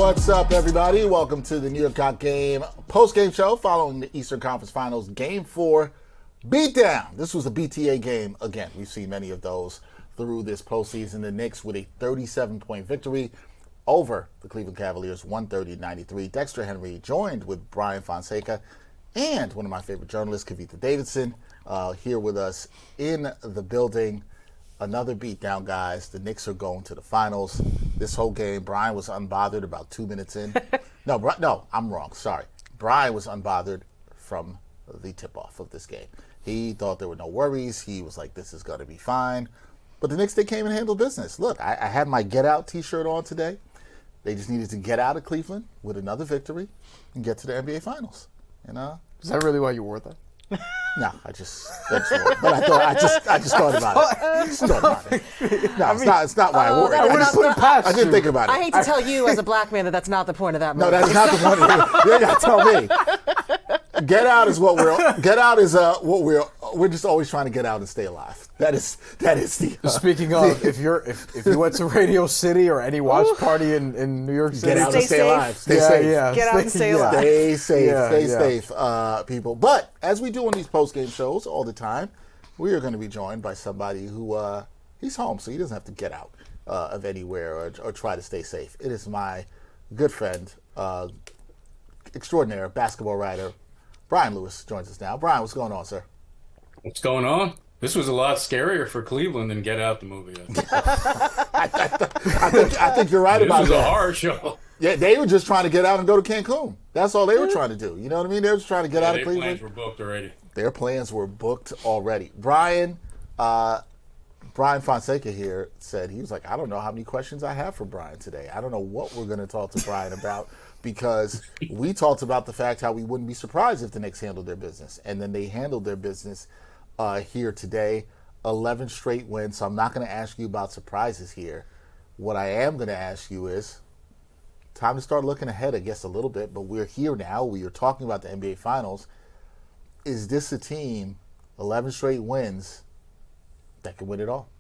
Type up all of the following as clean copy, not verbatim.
What's up, everybody? Welcome to the New York Game post-game show following the Eastern Conference Finals Game 4 beatdown. This was a BTA game again. We've seen many of those through this postseason. The Knicks with a 37-point victory over the Cleveland Cavaliers, 130-93. Dexter Henry joined with Bryan Fonseca and one of my favorite journalists, Kavitha Davidson, here with us in the building. Another beatdown, guys. The Knicks are going to the finals. This whole game, Bryan was unbothered about 2 minutes in. No, I'm wrong. Sorry. Bryan was unbothered from the tip-off of this game. He thought there were no worries. He was like, this is going to be fine. But the Knicks, they came and handled business. Look, I had my Get Out t-shirt on today. They just needed to get out of Cleveland with another victory and get to the NBA Finals. Is that really why you wore that? No, I just thought about it. No, it's not why I wore it. I didn't think about it. I hate to tell you as a black man that that's not the point of that movie. No, that's not the point of it. You gotta tell me. Get Out is what we're just always trying to get out and stay alive. That is the. Speaking of, if you went to Radio City or any watch party in New York City, get out and stay alive. Stay safe. Yeah. Get out and stay alive. Stay safe, people. But as we do on these post-game shows all the time, we are going to be joined by somebody who he's home, so he doesn't have to get out of anywhere or try to stay safe. It is my good friend, extraordinaire basketball writer, Bryan Lewis joins us now. Bryan, what's going on, sir? What's going on? This was a lot scarier for Cleveland than Get Out the movie. I think you're right about that. This was a horror show. Yeah, they were just trying to get out and go to Cancun. That's all they were trying to do. You know what I mean? They were just trying to get out of Cleveland. Their plans were booked already. Their plans were booked already. Bryan Fonseca here said, he was like, I don't know how many questions I have for Bryan today. I don't know what we're going to talk to Bryan about because we talked about the fact how we wouldn't be surprised if the Knicks handled their business. And then they handled their business here today. 11 straight wins. So I'm not going to ask you about surprises here. What I am going to ask you is, time to start looking ahead, I guess, a little bit. But we're here now. We are talking about the NBA Finals. Is this a team, 11 straight wins, that can win it all?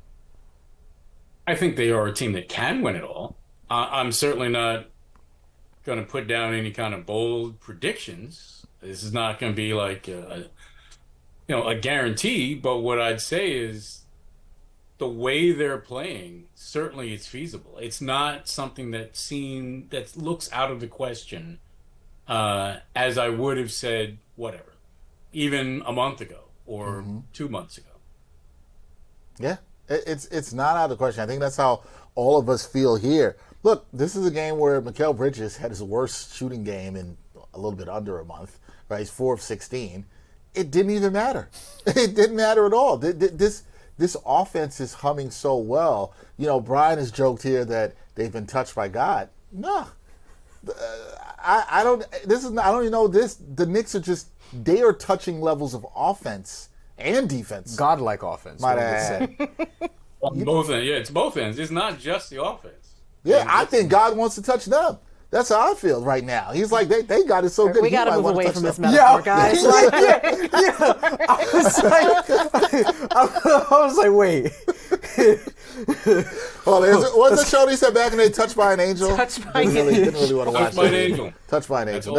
I think they are a team that can win it all. I'm certainly not going to put down any kind of bold predictions. This is not going to be like a guarantee. But what I'd say is the way they're playing, certainly it's feasible. It's not something that looks out of the question, as I would have said, whatever, even a month ago or 2 months ago. Yeah, it's not out of the question. I think that's how all of us feel here. Look, this is a game where Mikal Bridges had his worst shooting game in a little bit under a month, right? He's 4 of 16. It didn't even matter. It didn't matter at all. This offense is humming so well. You know, Bryan has joked here that they've been touched by God. No, I don't even know this. The Knicks they are touching levels of offense and defense. Godlike offense. Might I say. Both ends. Yeah, it's both ends. It's not just the offense. Yeah, I think God wants to touch them. That's how I feel right now. He's like, they got it so good. We got to move away from this metaphor, guys. I was like, wait. What's the show he said back in the day, Touched by an Angel? Touched by an Angel. Didn't really want to watch Touched by an Angel. Touched by an Angel.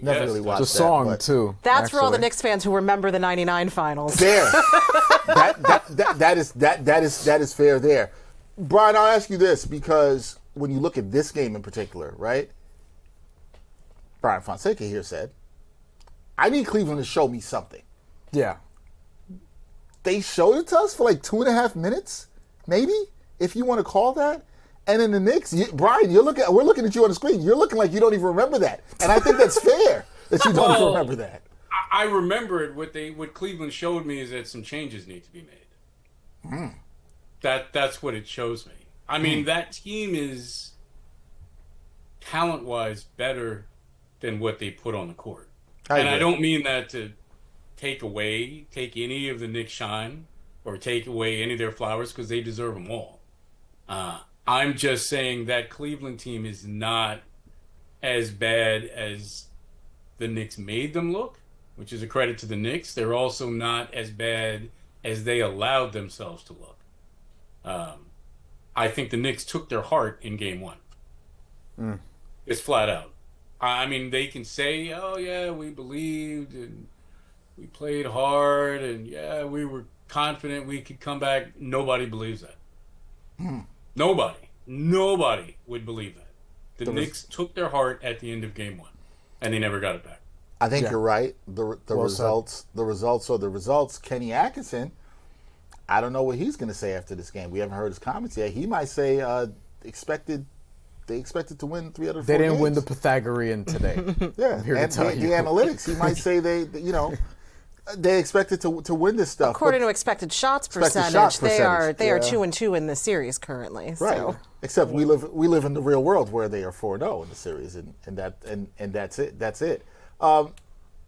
Never really watched that. It's a song, too. That's for all the Knicks fans who remember the 99 finals. There. That is fair there. Bryan, I'll ask you this, because when you look at this game in particular, right? Bryan Fonseca here said, I need Cleveland to show me something. Yeah. They showed it to us for like 2.5 minutes, maybe, if you want to call that. And in the Knicks, Bryan, we're looking at you on the screen. You're looking like you don't even remember that. And I think that's fair that you don't even remember that. I remember it. What Cleveland showed me is that some changes need to be made. That's what it shows me. I mean, that team is talent-wise better than what they put on the court. I don't mean that to take any of the Knicks' shine or take away any of their flowers, because they deserve them all. I'm just saying that Cleveland team is not as bad as the Knicks made them look, which is a credit to the Knicks. They're also not as bad as they allowed themselves to look. I think the Knicks took their heart in game one. It's flat out. I mean, they can say, "Oh yeah, we believed and we played hard, and yeah, we were confident we could come back." Nobody believes that. Nobody would believe that. The Knicks took their heart at the end of game 1, and they never got it back. I think you're right. The results are the results. Kenny Atkinson, I don't know what he's going to say after this game. We haven't heard his comments yet. He might say they expected to win 3 out of 4 They didn't games. win the Pythagorean today. Yeah, and the analytics, he might say they expected to win this stuff. According to expected shots percentage, they are 2-2 in the series currently. Right. So. Except we live in the real world where they are 4-0 in the series, and that's it. That's it.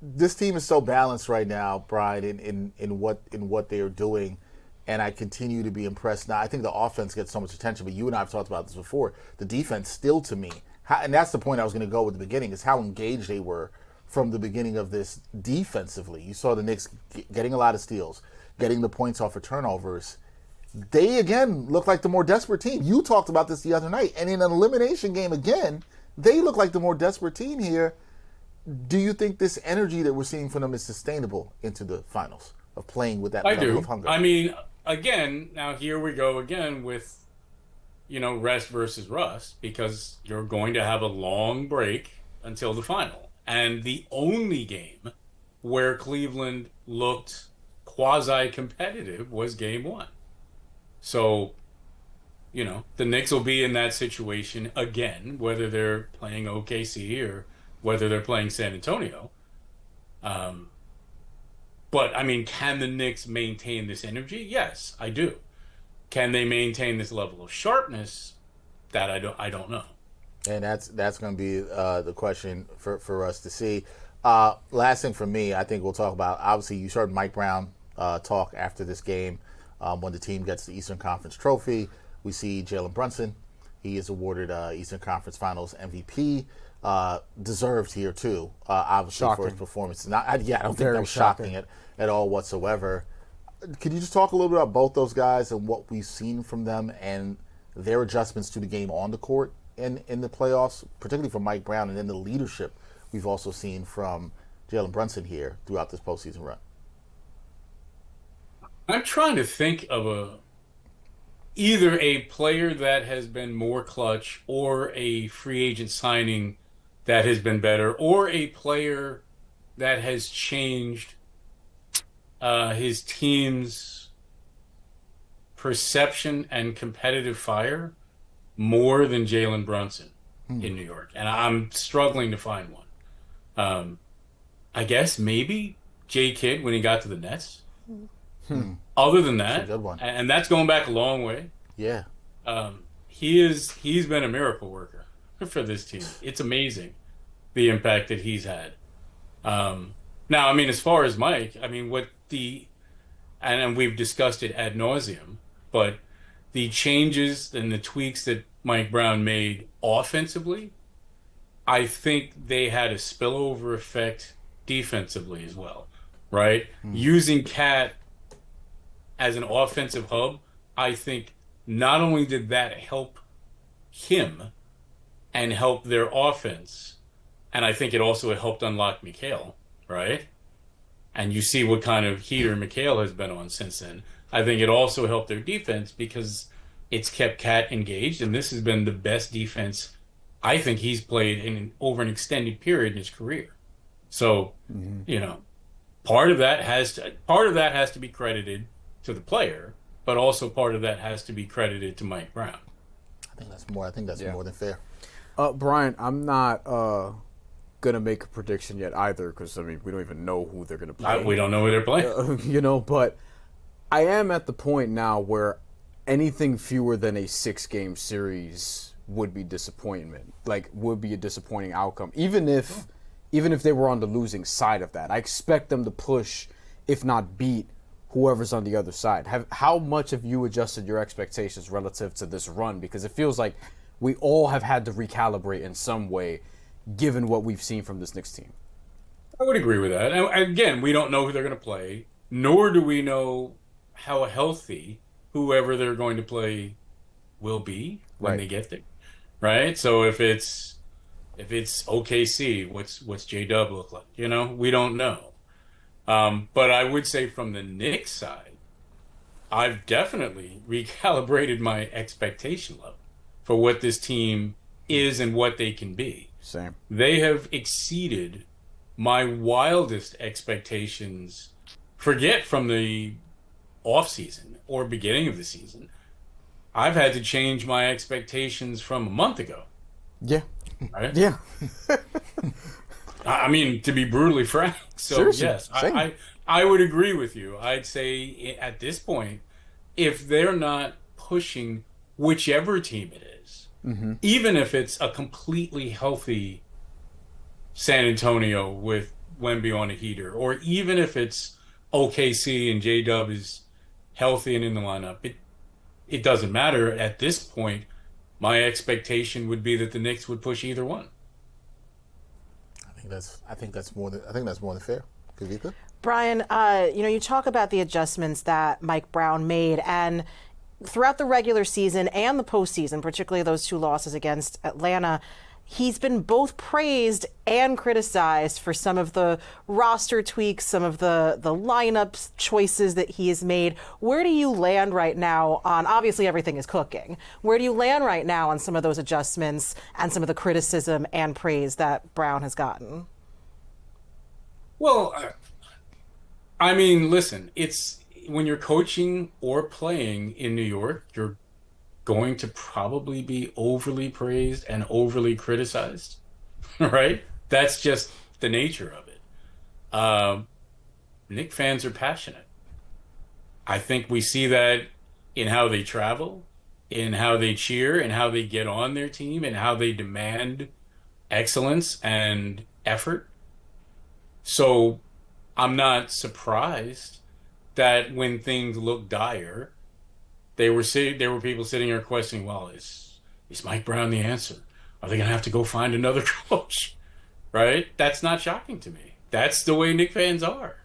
This team is so balanced right now, Bryan, in what they are doing, and I continue to be impressed. Now, I think the offense gets so much attention, but you and I have talked about this before. The defense still, to me, and that's the point I was going to go with the beginning, is how engaged they were from the beginning of this defensively. You saw the Knicks getting a lot of steals, getting the points off of turnovers. They, again, look like the more desperate team. You talked about this the other night, and in an elimination game again, they look like the more desperate team here. Do you think this energy that we're seeing from them is sustainable into the finals, of playing with that level of hunger? I mean, again, now here we go again with, rest versus rust, because you're going to have a long break until the final. And the only game where Cleveland looked quasi-competitive was game 1. So, the Knicks will be in that situation again, whether they're playing OKC or whether they're playing San Antonio. But, I mean, can the Knicks maintain this energy? Yes, I do. Can they maintain this level of sharpness? That I don't know. And that's going to be the question for us to see. Last thing for me, I think we'll talk about, obviously, you heard Mike Brown talk after this game when the team gets the Eastern Conference trophy. We see Jalen Brunson. He is awarded Eastern Conference Finals MVP. Deserved here, too, obviously, shocking. for his performance. I don't think that was shocking at all whatsoever. Could you just talk a little bit about both those guys and what we've seen from them and their adjustments to the game on the court in the playoffs, particularly from Mike Brown, and then the leadership we've also seen from Jalen Brunson here throughout this postseason run? I'm trying to think of either a player that has been more clutch or a free agent signing that has been better, or a player that has changed his team's perception and competitive fire more than Jalen Brunson in New York. And I'm struggling to find one. I guess maybe Jay Kidd when he got to the Nets. Other than that, that's a good one. And that's going back a long way. Yeah. He's been a miracle worker for this team. It's amazing the impact that he's had. Now, I mean, as far as Mike, I mean, and we've discussed it ad nauseum, but the changes and the tweaks that Mike Brown made offensively, I think they had a spillover effect defensively as well, right? Using Cat as an offensive hub, I think not only did that help him and help their offense, and I think it also helped unlock Mikal, right? And you see what kind of heater Mikal has been on since then. I think it also helped their defense because it's kept Cat engaged, and this has been the best defense I think he's played over an extended period in his career. So, part of that has to be credited to the player, but also part of that has to be credited to Mike Brown. I think that's more than fair. Bryan, I'm not gonna make a prediction yet either, because I mean we don't even know who they're gonna play. We don't know who they're playing. But I am at the point now where anything fewer than a 6-game series would be disappointment. Like, would be a disappointing outcome, even if they were on the losing side of that. I expect them to push, if not beat, whoever's on the other side. How much have you adjusted your expectations relative to this run? Because it feels like we all have had to recalibrate in some way, given what we've seen from this Knicks team. I would agree with that. And again, we don't know who they're going to play, nor do we know how healthy whoever they're going to play will be when they get there, right? So if it's If it's OKC, what's J-Dub look like? You know, we don't know. But I would say from the Knicks side, I've definitely recalibrated my expectation level for what this team is and what they can be. Same. They have exceeded my wildest expectations. Forget from the offseason or beginning of the season. I've had to change my expectations from a month ago. Yeah. Right? Yeah. I mean, to be brutally frank. So, Seriously, yes, I would agree with you. I'd say at this point, if they're not pushing whichever team it is, even if it's a completely healthy San Antonio with Wemby on a heater, or even if it's OKC and J-Dub is healthy and in the lineup, it doesn't matter. At this point, my expectation would be that the Knicks would push either one. I think that's more than fair. Kavitha? Bryan, you talk about the adjustments that Mike Brown made, and throughout the regular season and the postseason, particularly those two losses against Atlanta, he's been both praised and criticized for some of the roster tweaks, some of the lineup choices that he has made. Where do you land right now on, obviously everything is cooking, where do you land right now on some of those adjustments and some of the criticism and praise that Brown has gotten? Well, I mean, listen, it's when you're coaching or playing in New York, you're going to probably be overly praised and overly criticized, right? That's just the nature of it. Knicks fans are passionate. I think we see that in how they travel, in how they cheer, and how they get on their team, and how they demand excellence and effort. So I'm not surprised that when things look dire, there were people sitting here questioning, well, is Mike Brown the answer? Are they going to have to go find another coach? Right? That's not shocking to me. That's the way Knicks fans are.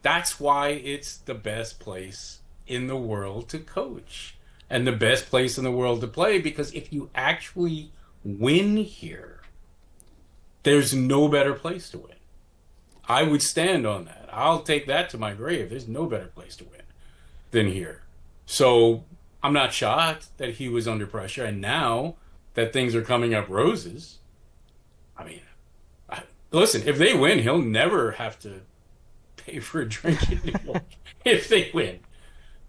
That's why it's the best place in the world to coach and the best place in the world to play, because if you actually win here, there's no better place to win. I would stand on that. I'll take that to my grave. There's no better place to win than here. So I'm not shocked that he was under pressure. And now that things are coming up roses, I mean, listen, if they win, he'll never have to pay for a drink in New York if they win.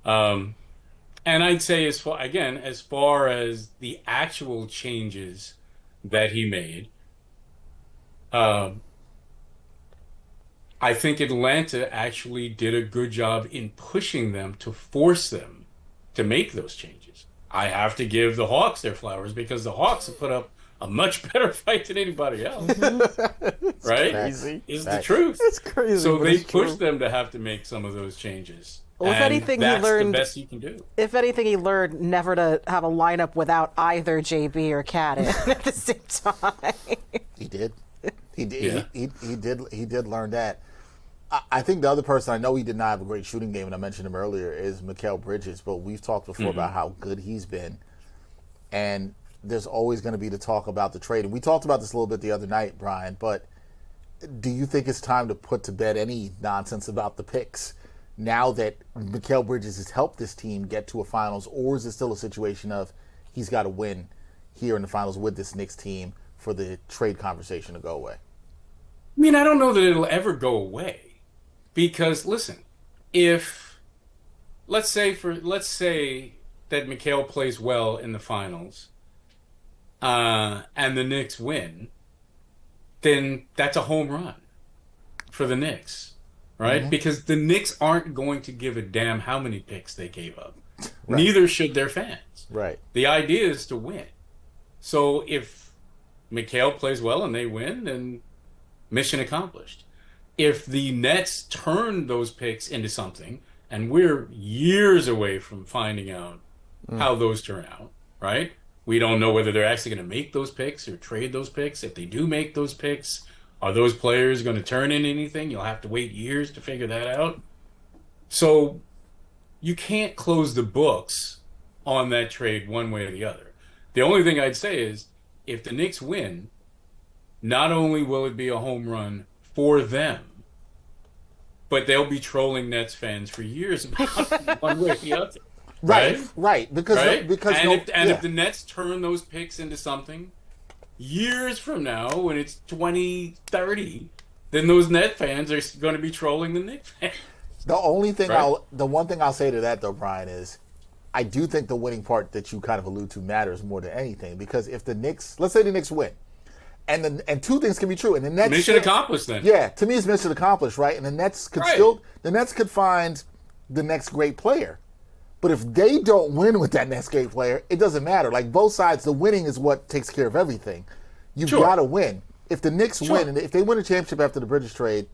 And I'd say as far as the actual changes that he made, I think Atlanta actually did a good job in pushing them to force them to make those changes. I have to give the Hawks their flowers, because the Hawks have put up a much better fight than anybody else. Right? Crazy. Is the truth. It's crazy. So they pushed them to have to make some of those changes. Well, if anything, that's he learned the best you can do. If anything, he learned never to have a lineup without either JB or Cat at the same time. He did. He did. Yeah. He did learn that. I think the other person, I know he did not have a great shooting game, and I mentioned him earlier, is Mikal Bridges, but we've talked before about how good he's been. And there's always going to be the talk about the trade. And we talked about this a little bit the other night, Bryan, but do you think it's time to put to bed any nonsense about the picks now that Mikal Bridges has helped this team get to a finals, or is it still a situation of he's got to win here in the finals with this Knicks team for the trade conversation to go away? I mean, I don't know that it'll ever go away. Because listen, if let's say that Mikal plays well in the finals, and the Knicks win, then that's a home run for the Knicks, right? Mm-hmm. Because the Knicks aren't going to give a damn how many picks they gave up. Right. Neither should their fans. Right. The idea is to win. So if Mikal plays well and they win, then mission accomplished. If the Nets turn those picks into something, and we're years away from finding out how those turn out, right? We don't know whether they're actually going to make those picks or trade those picks. If they do make those picks, are those players going to turn in anything? You'll have to wait years to figure that out. So you can't close the books on that trade one way or the other. The only thing I'd say is if the Knicks win, not only will it be a home run for them, but they'll be trolling Nets fans for years about one way or the other. Right. Because if the Nets turn those picks into something years from now, when it's 2030, then those Net fans are going to be trolling the Knicks fans. The one thing I'll say to that though, Bryan, is I do think the winning part that you kind of allude to matters more than anything, because if the Knicks, let's say the Knicks win, and two things can be true, and the Nets mission accomplished then. Yeah, to me it's mission accomplished, right? And the Nets could find the next great player. But if they don't win with that next great player, it doesn't matter. Like both sides, the winning is what takes care of everything. You've got to win. If the Knicks win, and if they win a championship after the Bridges trade,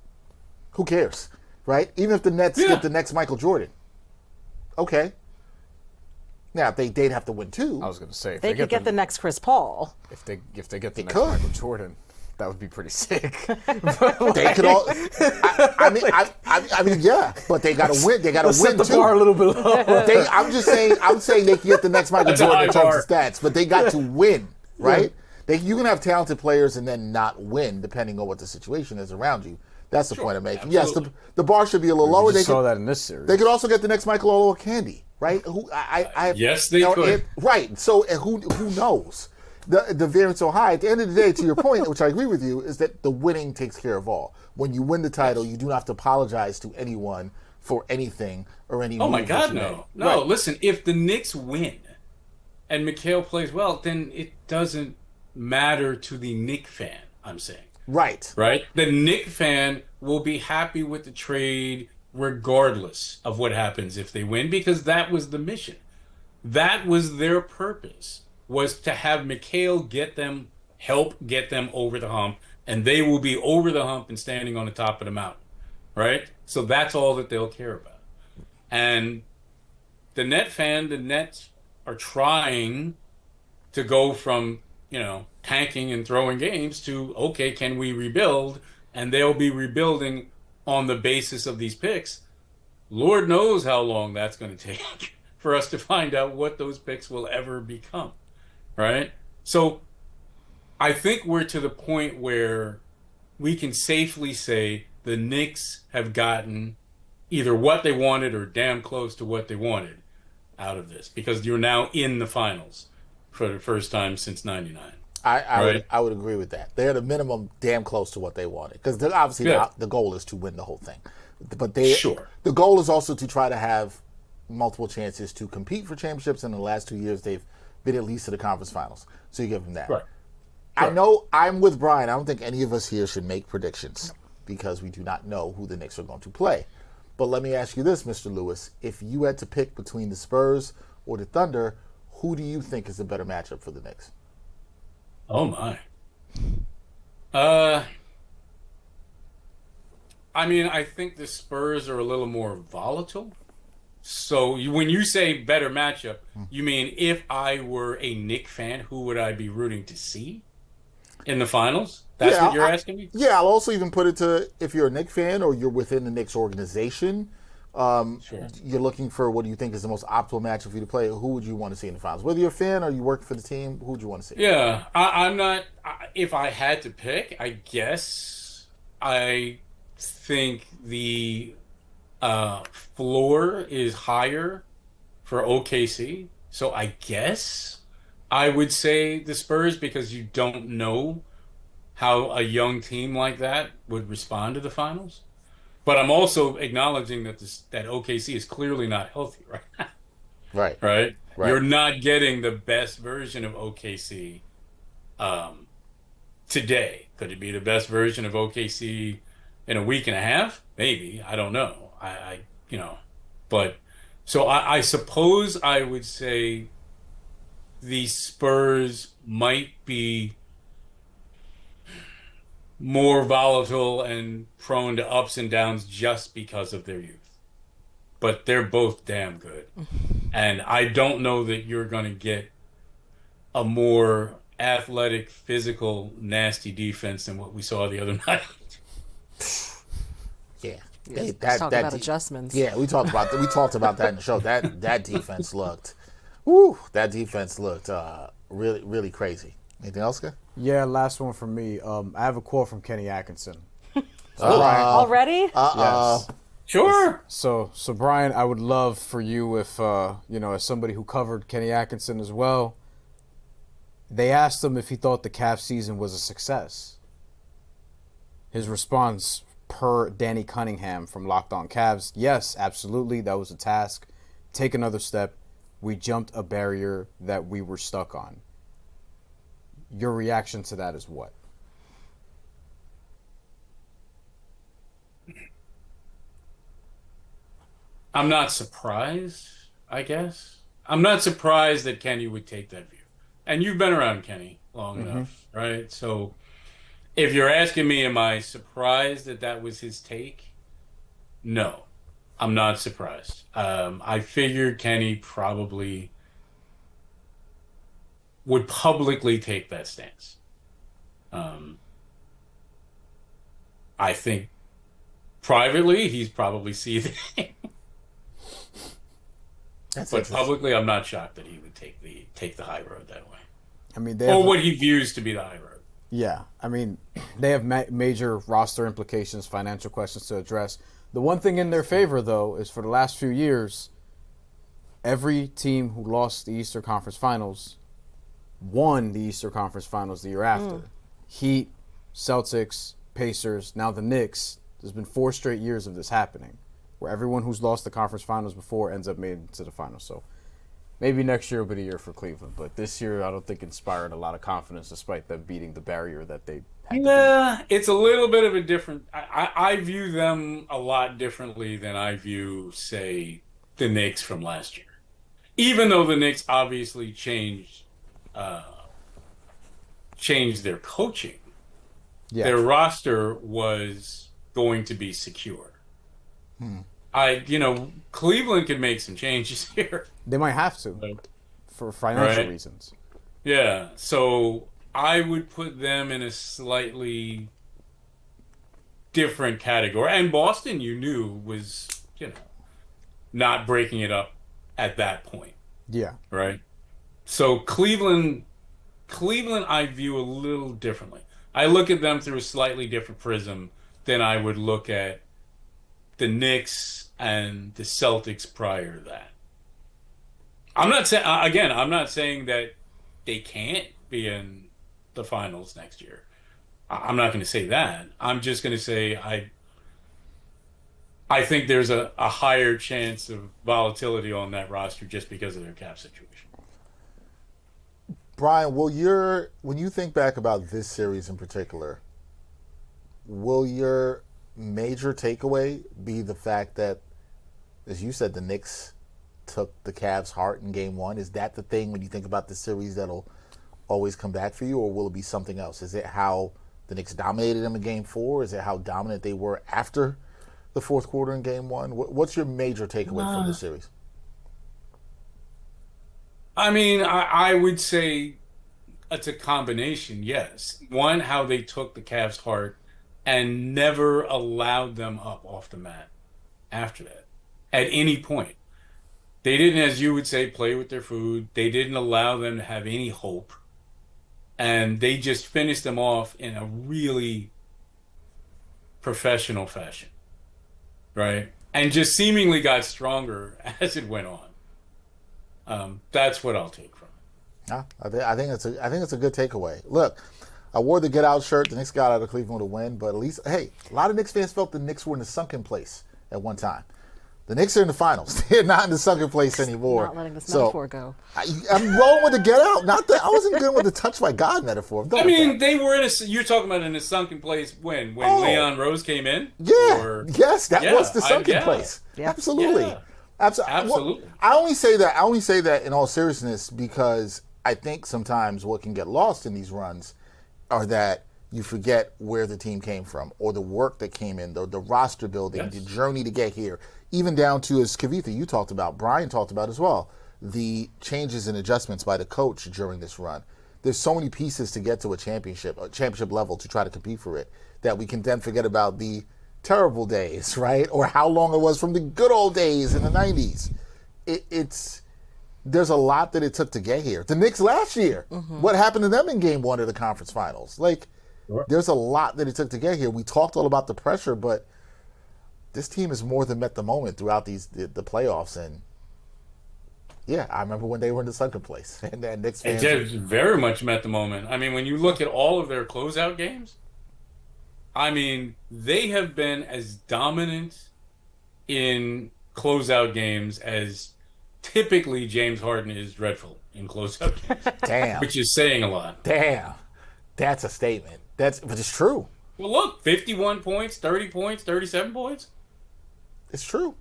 who cares, right? Even if the Nets get the next Michael Jordan, okay. Now they'd have to win too. I was going to say if they could get the next Chris Paul. If they get the next Michael Jordan, that would be pretty sick. They could all. I mean, yeah, but they got to win. They got to win set the too. bar a little bit lower. I'm saying they can get the next Michael Jordan in terms of stats, but they got to win, right? You can have talented players and then not win, depending on what the situation is around you. That's the point I'm making. Absolutely. Yes, the bar should be a little lower. They saw that in this series. They could also get the next Michael Olowokandi, right? Yes, they could. Right. So who knows? The variance so high. At the end of the day, to your point, which I agree with you, is that the winning takes care of all. When you win the title, you do not have to apologize to anyone for anything or any. Oh my God, no. No, listen, if the Knicks win and Mikal plays well, then it doesn't matter to the Knicks fan, I'm saying. Right. The Knicks fan will be happy with the trade regardless of what happens if they win, because that was the mission. That was their purpose, was to have Mikal help get them over the hump, and they will be over the hump and standing on the top of the mountain, right? So that's all that they'll care about. And the Nets are trying to go from, tanking and throwing games to, okay, can we rebuild? And they'll be rebuilding on the basis of these picks. Lord knows how long that's going to take for us to find out what those picks will ever become, right? So I think we're to the point where we can safely say the Knicks have gotten either what they wanted or damn close to what they wanted out of this, because you're now in the finals for the first time since '99. I would agree with that. They're at a minimum damn close to what they wanted, because obviously the goal is to win the whole thing. But the goal is also to try to have multiple chances to compete for championships. In the last 2 years, they've been at least to the conference finals. So you give them that. Right. I know I'm with Bryan. I don't think any of us here should make predictions because we do not know who the Knicks are going to play. But let me ask you this, Mr. Lewis. If you had to pick between the Spurs or the Thunder, who do you think is a better matchup for the Knicks? Oh, my. I think the Spurs are a little more volatile. So when you say better matchup, you mean if I were a Knicks fan, who would I be rooting to see in the finals? That's what you're asking me? Yeah, I'll also even put it to if you're a Knicks fan or you're within the Knicks organization, you're looking for what do you think is the most optimal matchup for you to play. Who would you want to see in the finals? Whether you're a fan or you work for the team, who would you want to see? Yeah, I'm not. If I had to pick, I guess I think the floor is higher for OKC. So I guess I would say the Spurs, because you don't know how a young team like that would respond to the finals. But I'm also acknowledging that that OKC is clearly not healthy right now. Right. You're not getting the best version of OKC today. Could it be the best version of OKC in a week and a half? Maybe. I don't know. But so I suppose I would say the Spurs might be more volatile and prone to ups and downs just because of their youth. But they're both damn good. And I don't know that you're going to get a more athletic, physical, nasty defense than what we saw the other night. Yeah. Talk about adjustments. Yeah, we talked about that in the show. That defense looked, really, really crazy. Anything else, guy? Yeah, last one from me. I have a quote from Kenny Atkinson. Already? Yes. Sure. So Bryan, I would love for you if, as somebody who covered Kenny Atkinson as well, they asked him if he thought the Cavs season was a success. His response, per Danny Cunningham from Locked On Cavs, yes, absolutely, that was a task. Take another step. We jumped a barrier that we were stuck on. Your reaction to that is what? I'm not surprised, I guess. I'm not surprised that Kenny would take that view. And you've been around Kenny long enough, right? So if you're asking me, am I surprised that that was his take? No, I'm not surprised. I figured Kenny probably would publicly take that stance. I think privately he's probably seething. But publicly, I'm not shocked that he would take the high road that way. I mean, what he views to be the high road. Yeah, I mean, they have major roster implications, financial questions to address. The one thing in their favor, though, is for the last few years, every team who lost the Eastern Conference Finals won the Eastern Conference Finals the year after. Heat, Celtics, Pacers, now the Knicks. There's been 4 straight years of this happening, where everyone who's lost the conference finals before ends up made it to the finals. So maybe next year will be the year for Cleveland, but this year I don't think inspired a lot of confidence despite them beating the barrier that they had to beat. It's a little bit of a different... I view them a lot differently than I view, say, the Knicks from last year. Even though the Knicks obviously changed their coaching, their roster was going to be secure. Cleveland could make some changes here. They might have to, for financial reasons. Yeah, so I would put them in a slightly different category. And Boston, you knew, was, not breaking it up at that point. Yeah. Right? So Cleveland, I view a little differently. I look at them through a slightly different prism than I would look at the Knicks and the Celtics prior to that. I'm not saying that they can't be in the finals next year. I'm not going to say that. I'm just going to say I think there's a higher chance of volatility on that roster just because of their cap situation. Bryan, when you think back about this series in particular, will your major takeaway be the fact that, as you said, the Knicks took the Cavs' heart in Game 1? Is that the thing when you think about the series that'll always come back for you, or will it be something else? Is it how the Knicks dominated them in Game 4? Is it how dominant they were after the fourth quarter in Game 1? What's your major takeaway from this series? I mean, I would say it's a combination, yes. One, how they took the Cavs' heart and never allowed them up off the mat after that at any point. They didn't, as you would say, play with their food. They didn't allow them to have any hope. And they just finished them off in a really professional fashion, right? And just seemingly got stronger as it went on. That's what I'll take from it. Yeah, I think it's a good takeaway. Look, I wore the Get Out shirt. The Knicks got out of Cleveland to win, but at least, hey, a lot of Knicks fans felt the Knicks were in a sunken place at one time. The Knicks are in the finals. They're not in the sunken place anymore. Not letting this metaphor go. I'm rolling with the Get Out. Not that I wasn't good with the touch by God metaphor. They were in a. You're talking about in a sunken place when Leon Rose came in. Yeah. Yes, that was the sunken place. Yeah. Absolutely. Yeah. Absolutely. Well, I only say that in all seriousness because I think sometimes what can get lost in these runs are that you forget where the team came from or the work that came in, the roster building, the journey to get here, even down to, as Kavitha, you talked about, Bryan talked about as well, the changes and adjustments by the coach during this run. There's so many pieces to get to a championship level to try to compete for it that we can then forget about the terrible days, right? Or how long it was from the good old days in the 90s. there's a lot that it took to get here. The Knicks last year, what happened to them in Game 1 of the conference finals? Like, there's a lot that it took to get here. We talked all about the pressure, but this team has more than met the moment throughout the playoffs. And yeah, I remember when they were in the second place, and then Knicks fans. It very much met the moment. I mean, when you look at all of their closeout games, I mean, they have been as dominant in closeout games as typically James Harden is dreadful in closeout games. Damn. Which is saying a lot. Damn. That's a statement. But it's true. Well, look, 51 points, 30 points, 37 points. It's true.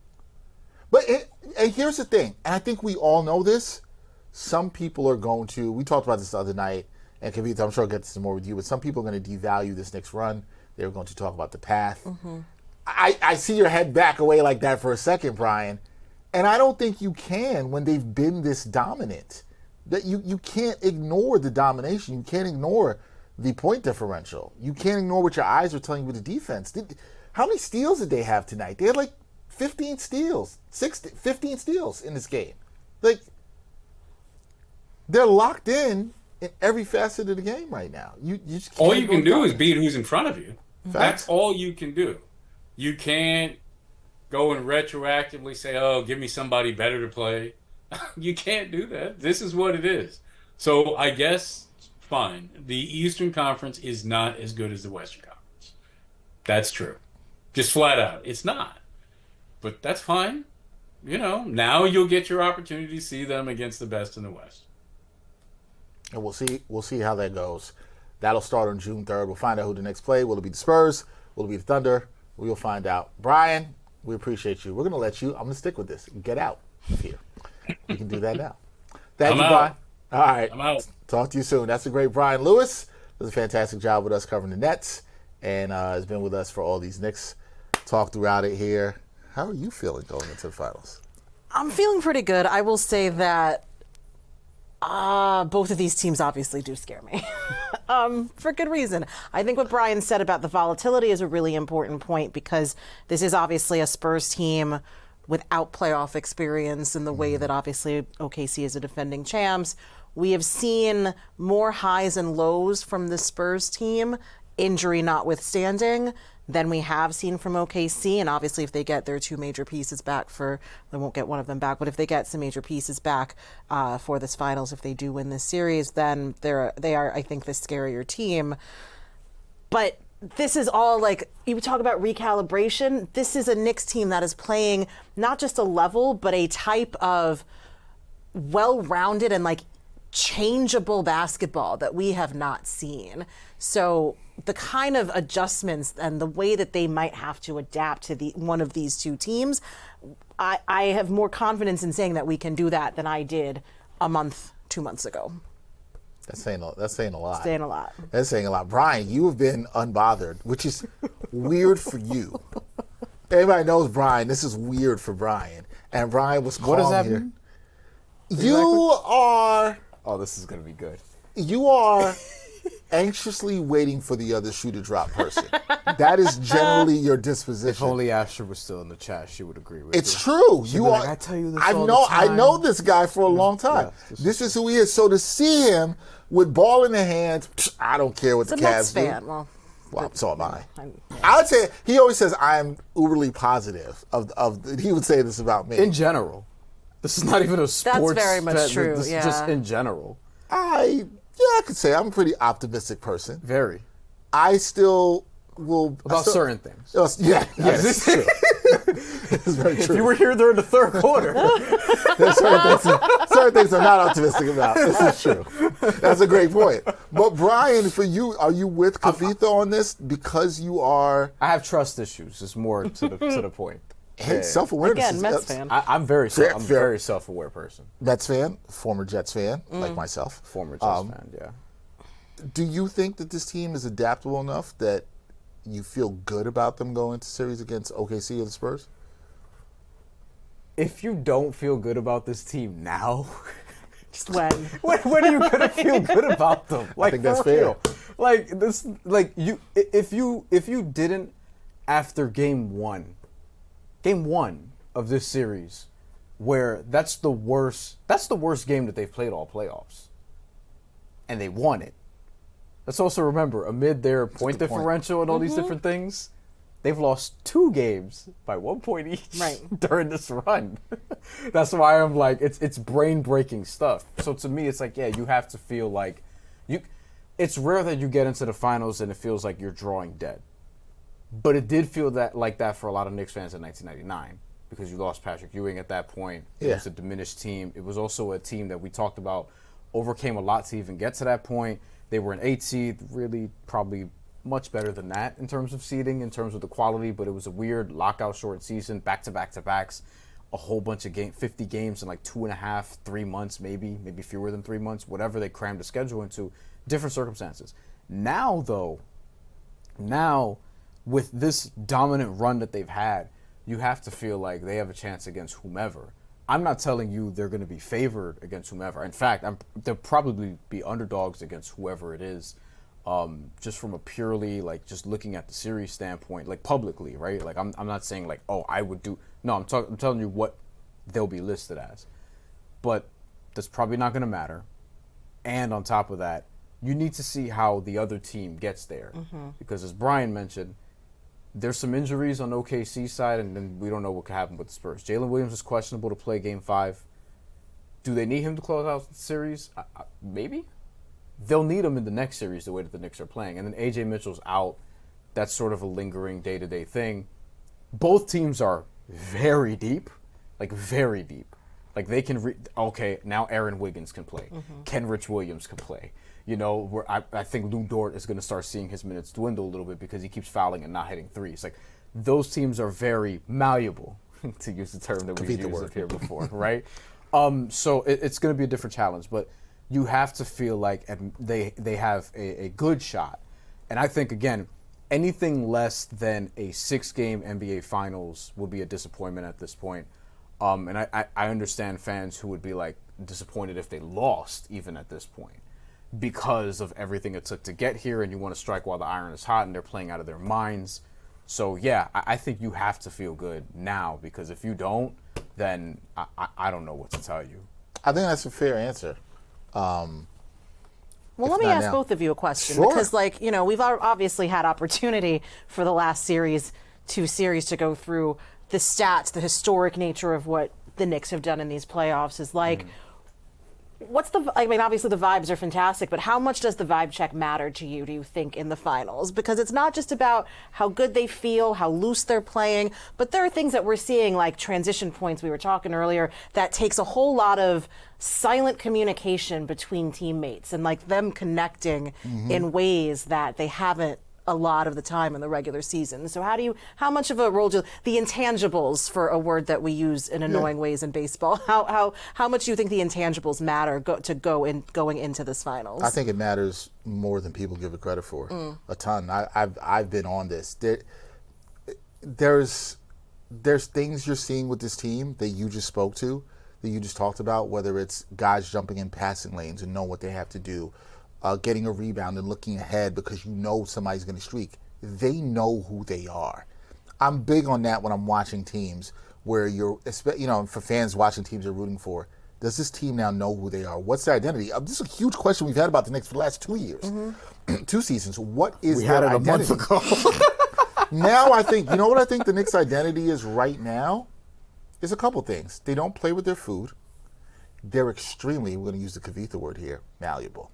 But and here's the thing, and I think we all know this. Some people are going to, we talked about this the other night, and Kavitha, I'm sure I'll get to some more with you, but some people are going to devalue this next run. They're going to talk about the path. I see your head back away like that for a second, Bryan, and I don't think you can when they've been this dominant. That you can't ignore the domination. You can't ignore the point differential. You can't ignore what your eyes are telling you with the defense. How many steals did they have tonight? They had like 15 steals, 15 steals in this game. Like, they're locked in every facet of the game right now. You just can't. All you can do is beat who's in front of you. Facts. That's all you can do. You can't go and retroactively say, oh, give me somebody better to play. You can't do that. This is what it is. So I guess, fine. The Eastern Conference is not as good as the Western Conference. That's true. Just flat out. It's not. But that's fine. You know, now you'll get your opportunity to see them against the best in the West. And we'll see how that goes. That'll start on June 3rd. We'll find out who the Knicks play. Will it be the Spurs? Will it be the Thunder? We'll find out. Bryan, we appreciate you. We're going to let you, I'm going to stick with this. Get out of here. You can do that now. Thank you, Bryan. All right. I'm out. Talk to you soon. That's the great Bryan Lewis. Does a fantastic job with us covering the Nets and has been with us for all these Knicks talk throughout it here. How are you feeling going into the finals? I'm feeling pretty good. I will say that both of these teams obviously do scare me for good reason. I think what Bryan said about the volatility is a really important point because this is obviously a Spurs team without playoff experience in the way that obviously OKC is a defending champs. We have seen more highs and lows from the Spurs team, injury notwithstanding, than we have seen from OKC. And obviously if they get their two major pieces back they won't get one of them back, but if they get some major pieces back for this finals, if they do win this series, then they are, I think, the scarier team. But this is all like, you talk about recalibration. This is a Knicks team that is playing not just a level, but a type of well-rounded and like changeable basketball that we have not seen. So the kind of adjustments and the way that they might have to adapt to one of these two teams, I have more confidence in saying that we can do that than I did a month, 2 months ago. That's saying a lot. That's saying a lot. Bryan, you have been unbothered, which is weird for you. Everybody knows Bryan. This is weird for Bryan. And Bryan was calm. What does that here. mean? You are. Oh, this is going to be good. You are anxiously waiting for the other shoe to drop person. That is generally your disposition. If only Asher was still in the chat, she would agree with It's you. true. She'd You be are. like, I tell you this I all know. the time. I know this guy for a long time. Yeah, this is who he is. So to see him with ball in the hands, I don't care what It's the a Cavs Mets do. fan. Well, so am I. Yeah. I would say he always says I'm uberly positive he would say this about me. In general. This is not even a sports. That's very much true, This yeah. is just in general. I could say I'm a pretty optimistic person. Very. I still will About certain things. Yeah, this is true. It's very true. If you were here during the third quarter. There's certain things I'm not optimistic about. This is true. That's a great point. But Bryan, for you, are you with Kavitha on this because you are? I have trust issues. It's more to the point. Hey, self-awareness. Again, Mets fan. I'm very Fair. very self-aware person. Mets fan, former Jets fan, like myself. Former Jets fan, yeah. Do you think that this team is adaptable enough that you feel good about them going to series against OKC or the Spurs? If you don't feel good about this team now, Just when? when are you gonna feel good about them? Like, think that's for fair. real. Like this, like if you didn't after game one of this series where that's the worst game that they've played all playoffs. And they won it. Let's also remember, amid their point differential and all these different things, they've lost 2 games by 1 point each during this run. That's why I'm like, it's brain-breaking stuff. So to me, it's like, yeah, you have to feel like it's rare that you get into the finals and it feels like you're drawing dead. But it did feel like that for a lot of Knicks fans in 1999 because you lost Patrick Ewing at that point. It was a diminished team. It was also a team that we talked about overcame a lot to even get to that point. They were an 8 seed, really probably much better than that in terms of seeding, in terms of the quality, but it was a weird lockout short season, back-to-back-to-backs, a whole bunch of 50 games in like 2.5, 3 months maybe fewer than 3 months, whatever they crammed the schedule into, different circumstances. Now, though, with this dominant run that they've had, you have to feel like they have a chance against whomever. I'm not telling you they're going to be favored against whomever. In fact, they'll probably be underdogs against whoever it is, just from a purely, like, just looking at the series standpoint, like, publicly, right? Like, I'm not saying, like, oh, I would do... No, I'm telling you what they'll be listed as. But that's probably not going to matter. And on top of that, you need to see how the other team gets there. Because as Bryan mentioned, there's some injuries on OKC's side, and then we don't know what could happen with the Spurs. Jalen Williams is questionable to play Game 5. Do they need him to close out the series? Maybe. They'll need him in the next series the way that the Knicks are playing. And then A.J. Mitchell's out. That's sort of a lingering day-to-day thing. Both teams are very deep, like very deep. Like they can okay, now Aaron Wiggins can play. Kenrich Williams can play. You know, I think Lou Dort is going to start seeing his minutes dwindle a little bit because he keeps fouling and not hitting threes. Like, those teams are very malleable, to use the term that we've used up here before, right? So it's going to be a different challenge, but you have to feel like they have a good shot. And I think, again, anything less than a 6-game NBA Finals will be a disappointment at this point. And I understand fans who would be, like, disappointed if they lost even at this point, because of everything it took to get here, and you want to strike while the iron is hot, and they're playing out of their minds. So, yeah, I think you have to feel good now, because if you don't, then I don't know what to tell you. I think that's a fair answer. Well, let me ask both of you a question. Sure. Because, like, you know, we've obviously had opportunity for the last two series to go through the stats, the historic nature of what the Knicks have done in these playoffs is like, I mean, obviously the vibes are fantastic, but how much does the vibe check matter to you, do you think, in the finals? Because it's not just about how good they feel, how loose they're playing, but there are things that we're seeing, like transition points we were talking earlier, that takes a whole lot of silent communication between teammates and like them connecting in ways that they haven't a lot of the time in the regular season. So how much of a role do the intangibles, for a word that we use in annoying ways in baseball, how much do you think the intangibles matter going into this finals? I think it matters more than people give it credit for. A ton. I've been on this. There's things you're seeing with this team that you just spoke to, that you just talked about, whether it's guys jumping in passing lanes and know what they have to do, getting a rebound and looking ahead because you know somebody's going to streak. They know who they are. I'm big on that when I'm watching teams where for fans watching teams you're rooting for, does this team now know who they are? What's their identity? This is a huge question we've had about the Knicks for the last 2 years, 2 seasons. What is their identity? We had it a month ago. Now I think, you know what I think the Knicks' identity is right now? Is a couple things. They don't play with their food. They're extremely, we're going to use the Kavitha word here, malleable.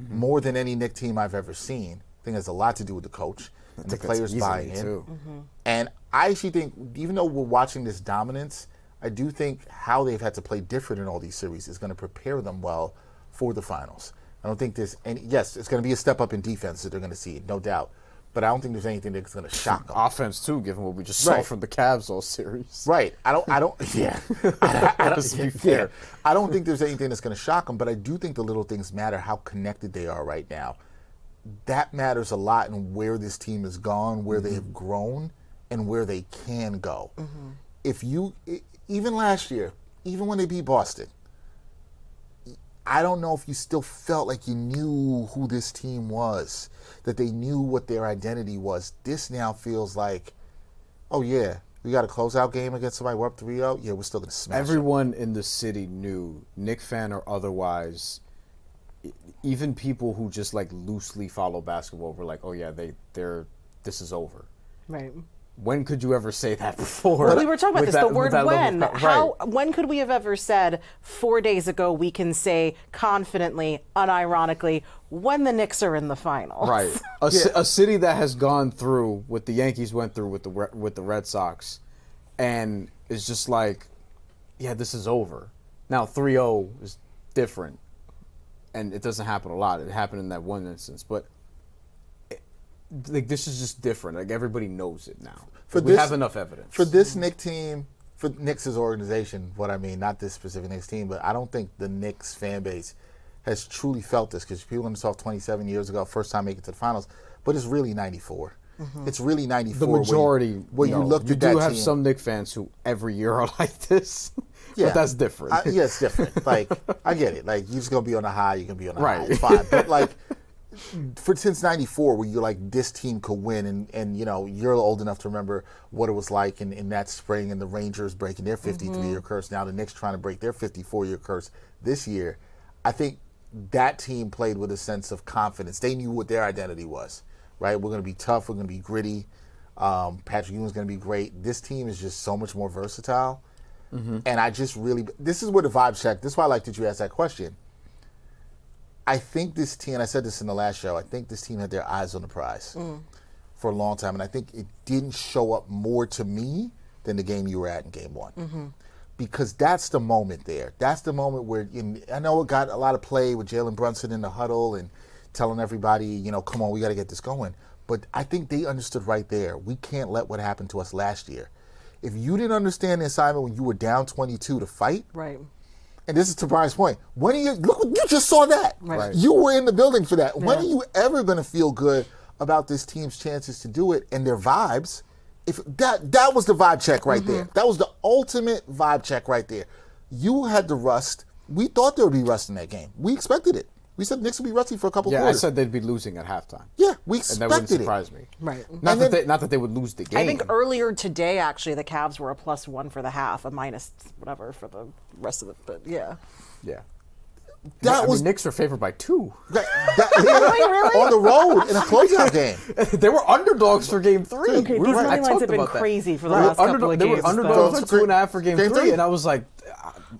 More than any Knicks team I've ever seen. I think it has a lot to do with the coach and the players buying in. And I actually think, even though we're watching this dominance, I do think how they've had to play different in all these series is going to prepare them well for the finals. I don't think there's any, yes, it's going to be a step up in defense that they're going to see, no doubt. But I don't think there's anything that's going to shock them. Offense too, given what we just saw from the Cavs all series. Right. I don't think there's anything that's going to shock them, but I do think the little things matter, how connected they are right now. That matters a lot in where this team has gone, where they have grown, and where they can go. If you, even last year, even when they beat Boston, I don't know if you still felt like you knew who this team was, that they knew what their identity was. This now feels like, oh yeah, We got a closeout game against somebody. We're up 3-0. Yeah, we're still going to smash Everyone in the city knew, Knicks fan or otherwise, even people who just like loosely follow basketball were like, oh yeah, this is over. Right. When could you ever say that before? Well, we were talking about this, the word when. Right. When could we have ever said 4 days ago we can say confidently, unironically, when the Knicks are in the finals? Right. A city that has gone through what the Yankees went through with the Red Sox, and is just like, yeah, this is over. Now 3-0 is different, and it doesn't happen a lot. It happened in that one instance, but like this is just different. Like everybody knows it now. We have enough evidence for this Knicks team, for Knicks' organization. What I mean, not this specific Knicks team, but I don't think the Knicks fan base has truly felt this, because people want to talk 27 years ago, first time making it to the finals, but it's really 94. It's really 94. The majority. Where you looked at that team. You do have some Knicks fans who every year are like this, but that's different. Yeah, it's different. Like I get it. Like you're just gonna be on the high, you're gonna be on the high. Right. It's fine. But like since 94, where you're like, this team could win, and you know, you're old enough to remember what it was like in that spring, and the Rangers breaking their 53-year curse. Now the Knicks trying to break their 54-year curse this year. I think that team played with a sense of confidence. They knew what their identity was, right? We're going to be tough. We're going to be gritty. Patrick Ewing's going to be great. This team is just so much more versatile. And I just really, this is where the vibe check. This is why I like that you asked that question. I think this team, and I said this in the last show, I think this team had their eyes on the prize for a long time. And I think it didn't show up more to me than the game you were at in game one. Because that's the moment there. That's the moment where, I know it got a lot of play with Jalen Brunson in the huddle and telling everybody, you know, come on, we got to get this going. But I think they understood right there, we can't let what happened to us last year. If you didn't understand the assignment when you were down 22 to fight, Right. and this is to Bryan's point, when are you, look, you just saw that. Right. You were in the building for that. When are you ever going to feel good about this team's chances to do it and their vibes? If that was the vibe check right there. That was the ultimate vibe check right there. You had the rust. We thought there would be rust in that game. We expected it. We said Knicks would be rusty for a couple quarters. I said they'd be losing at halftime. Yeah, we expected it. And that wouldn't surprise me. Right. Not that they would lose the game. I think earlier today, actually, the Cavs were a +1 for the half, a minus whatever for the rest of it. But yeah. Yeah. That was Knicks are favored by 2. Really? on the road in a closeout game. They were underdogs for game 3. Okay, these money lines have been crazy for the last couple of games. They were underdogs for 2.5 for game 3, three. and I was like,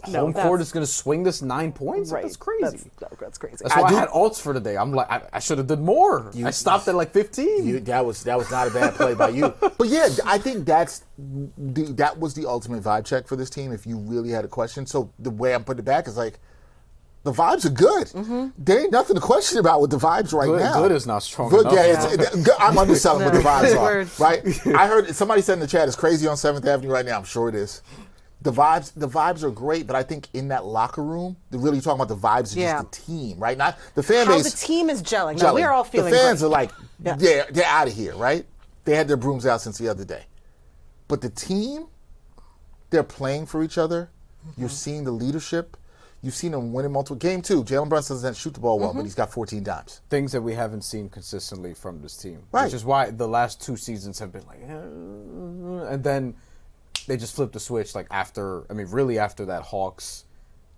home court is going to swing this 9 points? Right. That's crazy. That's crazy. That's why I had alts for today. I'm like, I should have done more. I stopped at like 15. That was not a bad play by you. But yeah, I think that was the ultimate vibe check for this team, if you really had a question. So the way I'm putting it back is like, the vibes are good. There ain't nothing to question about with the vibes now. Good is not strong enough. Yeah, I'm underselling what the vibes are. Right? I heard somebody said in the chat, it's crazy on 7th Avenue right now. I'm sure it is. The vibes are great, but I think in that locker room, they're really talking about the vibes of just the team, right? Not the fan base. How the team is gelling. No, we're all feeling the fans great. are like, they're out of here, right? They had their brooms out since the other day. But the team, they're playing for each other. You're seeing the leadership. You've seen them winning multiple. Game 2, Jalen Brunson doesn't shoot the ball well, but he's got 14 dimes. Things that we haven't seen consistently from this team. Right. Which is why the last 2 seasons have been like, and then they just flipped the switch after that Hawks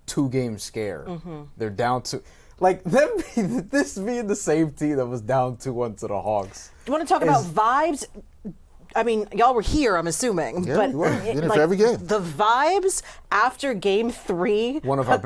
2-game scare. They're down to, this being the same team that was down 2-1 to the Hawks. You want to talk about vibes? I mean, y'all were here, I'm assuming. Yeah, but we were. In it for every game. The vibes after game 3. One of our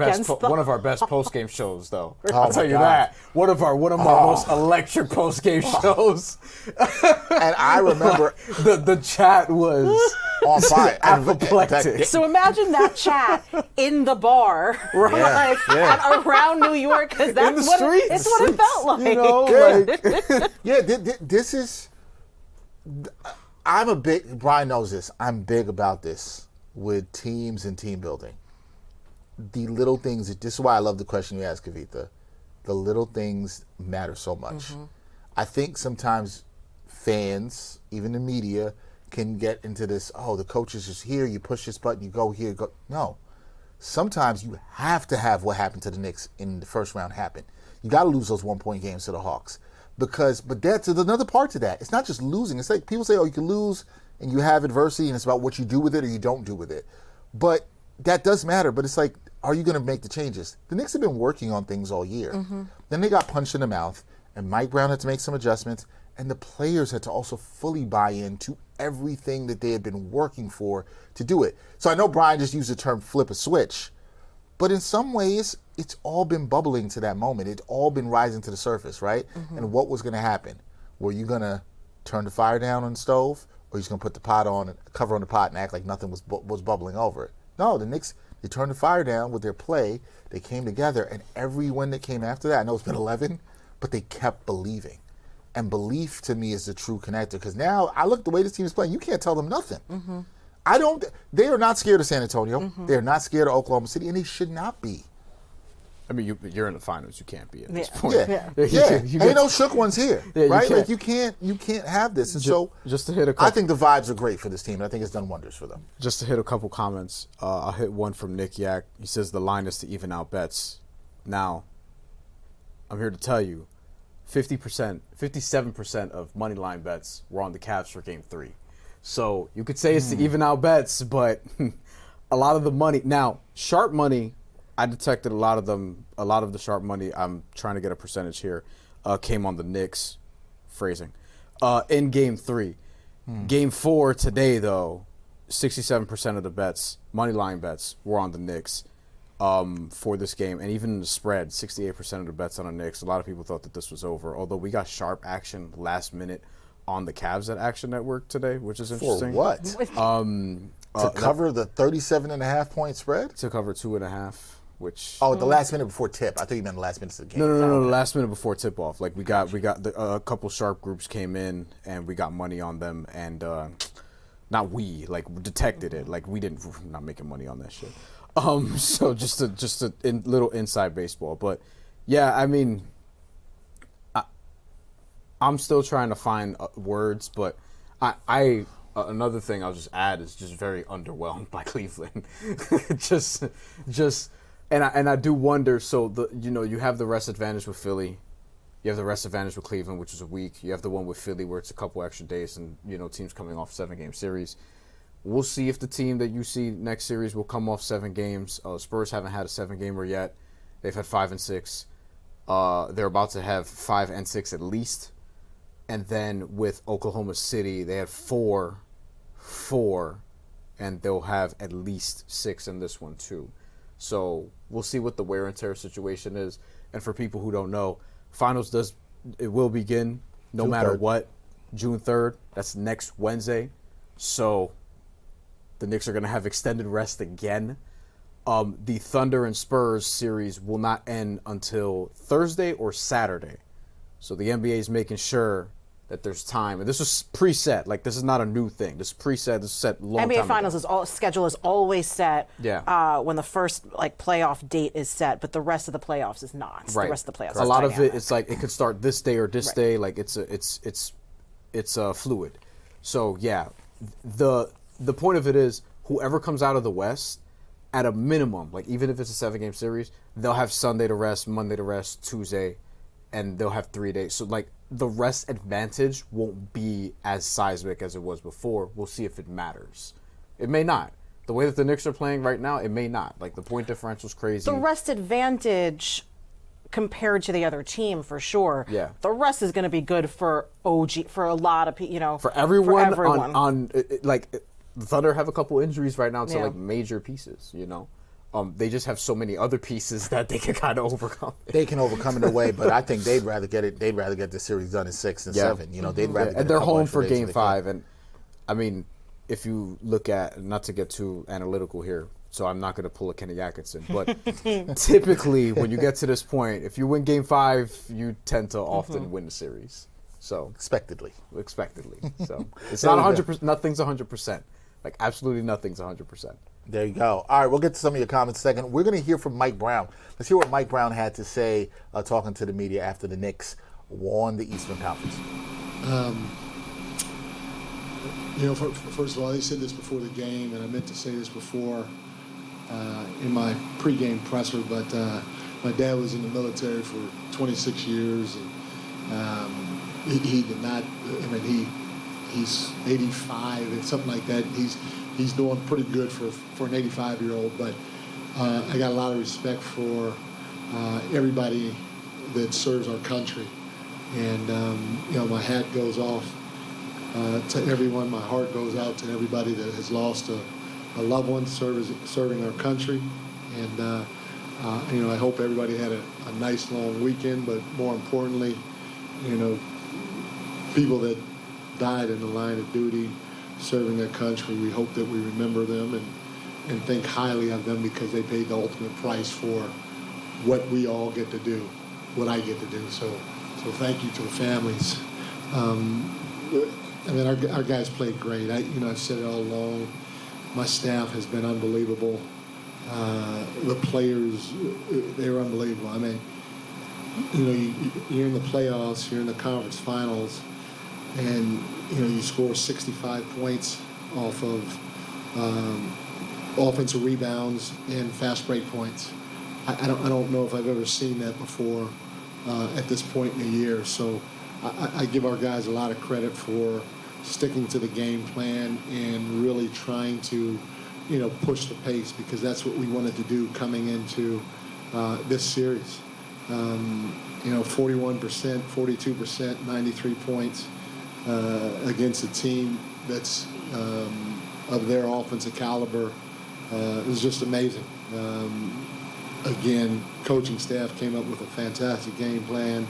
best post-game shows, though. I'll tell you that. One of my most electric post-game shows. And I remember the chat was on fire. Apoplectic. So imagine that chat in the bar, right? And around New York, because that's what it felt like. You know, this is. Bryan knows this. I'm big about this with teams and team building. The little things, this is why I love the question you asked, Kavitha. The little things matter so much. I think sometimes fans, even the media, can get into this, the coach is just here, you push this button, you go here, go. No. Sometimes you have to have what happened to the Knicks in the first round happen. You got to lose those 1-point games to the Hawks. But that's another part to that. It's not just losing. It's like people say, you can lose and you have adversity, and it's about what you do with it or you don't do with it. But that does matter. But it's like, are you going to make the changes? The Knicks have been working on things all year. Then they got punched in the mouth, and Mike Brown had to make some adjustments, and the players had to also fully buy into everything that they had been working for to do it. So I know Bryan just used the term flip a switch, but in some ways, it's all been bubbling to that moment. It's all been rising to the surface, right? And what was going to happen? Were you going to turn the fire down on the stove, or are you just going to put the pot on, cover on the pot, and act like nothing was bubbling over it? No, the Knicks, they turned the fire down with their play. They came together, and every win that came after that, I know it's been 11, but they kept believing. And belief, to me, is the true connector. Because now, I look the way this team is playing, you can't tell them nothing. They are not scared of San Antonio. They're not scared of Oklahoma City, and they should not be. I mean, you're in the finals. You can't be at this point. Ain't no shook ones here, right? Like you can't have this. And just to hit a couple, I think the vibes are great for this team, and I think it's done wonders for them. Just to hit a couple comments, I'll hit one from Nick Yak. He says the line is to even out bets. Now, I'm here to tell you, 57% of money line bets were on the Cavs for Game 3. So you could say it's to even out bets, but a lot of the money now, sharp money. I detected a lot of the sharp money. I'm trying to get a percentage here. Came on the Knicks, phrasing, in Game 3. Game 4 today, though, 67% of the bets, money line bets, were on the Knicks for this game, and even the spread, 68% of the bets on the Knicks. A lot of people thought that this was over, although we got sharp action last minute on the Cavs at Action Network today, which is interesting. For what? To cover the 37.5 point spread? To cover 2.5. Which the last minute before tip. I thought you meant the last minute of the game. No, the last minute before tip off. Like we got a couple sharp groups came in and we got money on them, and not we detected it. Like we're not making money on that shit. So just a little inside baseball, but yeah, I mean, I'm still trying to find words, but I another thing I'll just add is just very underwhelmed by Cleveland. And I do wonder. So you have the rest advantage with Philly, you have the rest advantage with Cleveland, which is a week. You have the one with Philly where it's a couple extra days, and teams coming off 7-game series. We'll see if the team that you see next series will come off 7 games. Spurs haven't had a 7-gamer yet. They've had 5 and 6. They're about to have 5 and 6 at least. And then with Oklahoma City, they had 4, and they'll have at least 6 in this one too. So we'll see what the wear and tear situation is. And for people who don't know, finals will begin no matter what. June 3rd. That's next Wednesday. So the Knicks are going to have extended rest again. The Thunder and Spurs series will not end until Thursday or Saturday. So the NBA is making sure that there's time, and this was preset. Like, this is not a new thing. This is preset. This is set long time NBA ago. Finals schedule is always set. Yeah. When the first playoff date is set, but the rest of the playoffs is not. Right. The rest of the playoffs. A lot of it, it's like it could start this day or this day. Like it's fluid. So yeah, the point of it is whoever comes out of the West, at a minimum, like even if it's a 7-game series, they'll have Sunday to rest, Monday to rest, Tuesday, and they'll have 3 days. So like, the rest advantage won't be as seismic as it was before. We'll see if it matters. It may not. The way that the Knicks are playing right now, it may not. Like, the point differential's crazy. The rest advantage compared to the other team, for sure. Yeah. The rest is going to be good for OG, for a lot of people, For everyone. The Thunder have a couple injuries right now to, like, major pieces, They just have so many other pieces that they can kind of overcome. They can overcome in a way, but I think they'd rather get the series done in 6 and 7. They'd rather. And they're home for Game 5. And I mean, if you look at, not to get too analytical here, so I'm not going to pull a Kenny Atkinson, but typically when you get to this point, if you win Game 5, you tend to often win the series. So expectedly. So it's not 100%. Nothing's 100%. Like, absolutely nothing's 100%. There you go. All right, we'll get to some of your comments in a second. We're going to hear from Mike Brown. Let's hear what Mike Brown had to say talking to the media after the Knicks won the Eastern Conference. First of all, they said this before the game, and I meant to say this before in my pregame presser, but my dad was in the military for 26 years, and he did not, he's 85 and something like that. He's doing pretty good for an 85-year-old. But I got a lot of respect for everybody that serves our country, and my hat goes off to everyone. My heart goes out to everybody that has lost a loved one serving our country, and I hope everybody had a nice long weekend. But more importantly, people that died in the line of duty serving their country, we hope that we remember them and think highly of them, because they paid the ultimate price for what we all get to do, what I get to do. So thank you to the families. Our guys played great. I've said it all along. My staff has been unbelievable. The players, they were unbelievable. I mean, you're in the playoffs, you're in the conference finals, and you score 65 points off of offensive rebounds and fast break points. I don't know if I've ever seen that before at this point in the year. So I give our guys a lot of credit for sticking to the game plan and really trying to push the pace, because that's what we wanted to do coming into this series. 41%, 42%, 93 points against a team that's of their offensive caliber is just amazing. Again, coaching staff came up with a fantastic game plan,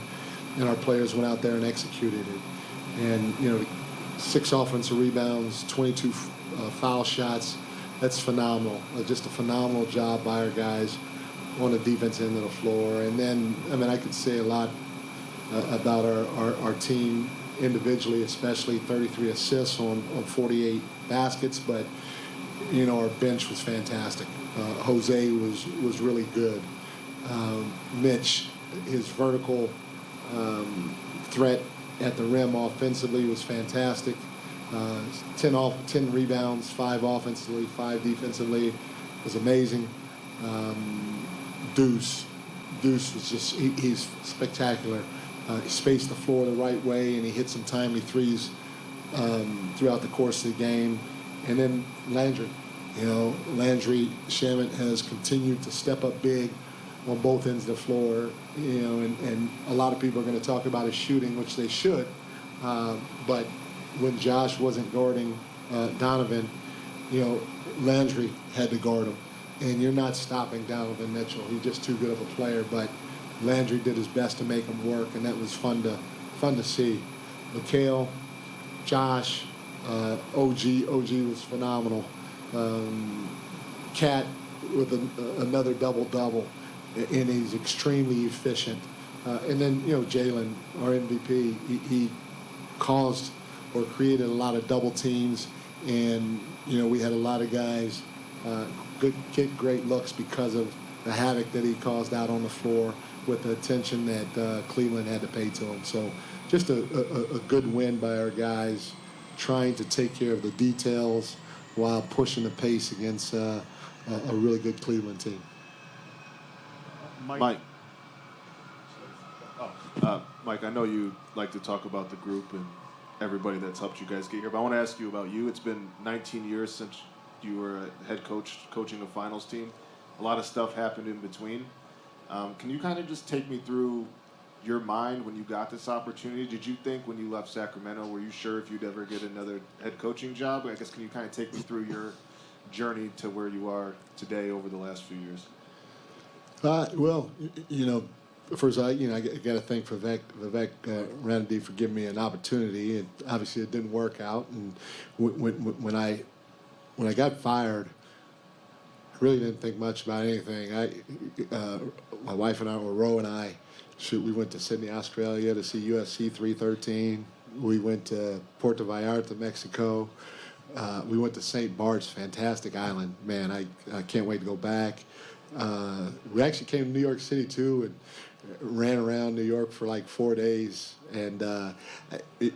and our players went out there and executed it. And 6 offensive rebounds, 22 foul shots. That's phenomenal. Just a phenomenal job by our guys on the defense end of the floor. And then, I could say a lot about our team individually, especially 33 assists on 48 baskets. But, our bench was fantastic. Jose was really good. Mitch, his vertical threat at the rim offensively was fantastic. 10 rebounds, 5 offensively, 5 defensively, was amazing. Deuce was just, he's spectacular. He spaced the floor the right way, and he hit some timely threes throughout the course of the game. And then Landry, Landry Shamet has continued to step up big on both ends of the floor, and a lot of people are going to talk about his shooting, which they should, but when Josh wasn't guarding Donovan, Landry had to guard him, and you're not stopping Donovan Mitchell. He's just too good of a player, but Landry did his best to make him work, and that was fun to see. Mikhail, Josh, OG was phenomenal. Cat with another double-double, and he's extremely efficient. And then, Jalen, our MVP, he caused or created a lot of double teams, and, we had a lot of guys get great looks because of the havoc that he caused out on the floor with the attention that Cleveland had to pay to him. So just a good win by our guys, trying to take care of the details while pushing the pace against a really good Cleveland team. Mike, I know you like to talk about the group and everybody that's helped you guys get here, but I want to ask you about you. It's been 19 years since you were a head coach coaching a finals team. A lot of stuff happened in between. Can you kind of just take me through your mind when you got this opportunity? Did you think when you left Sacramento, were you sure if you'd ever get another head coaching job? I guess, can you kind of take me through your journey to where you are today over the last few years? First, I got to thank Vivek Ranady for giving me an opportunity. And obviously, it didn't work out. And when I got fired, I really didn't think much about anything. My wife and I, Ro and I, we went to Sydney, Australia to see UFC 313. We went to Puerto Vallarta, Mexico. We went to St. Bart's, fantastic island. Man, I can't wait to go back. We actually came to New York City, too, and ran around New York for like 4 days. And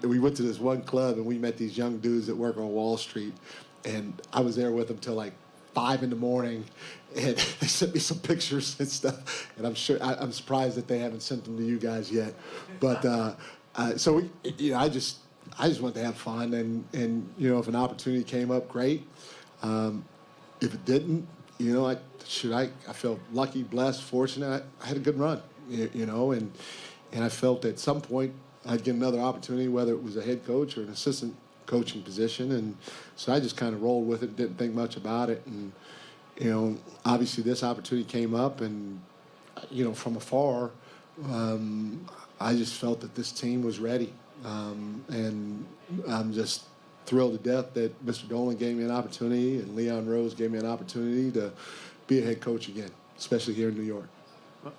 we went to this one club, and we met these young dudes that work on Wall Street. And I was there with them till like 5 in the morning, and they sent me some pictures and stuff. And I'm surprised that they haven't sent them to you guys yet. But so I just I just wanted to have fun, and if an opportunity came up, great. If it didn't, I felt lucky, blessed, fortunate. I had a good run, and I felt at some point I'd get another opportunity, whether it was a head coach or an assistant coaching position, and so I just kind of rolled with it, didn't think much about it, and obviously this opportunity came up, and from afar, I just felt that this team was ready, and I'm just thrilled to death that Mr. Dolan gave me an opportunity and Leon Rose gave me an opportunity to be a head coach again, especially here in New York.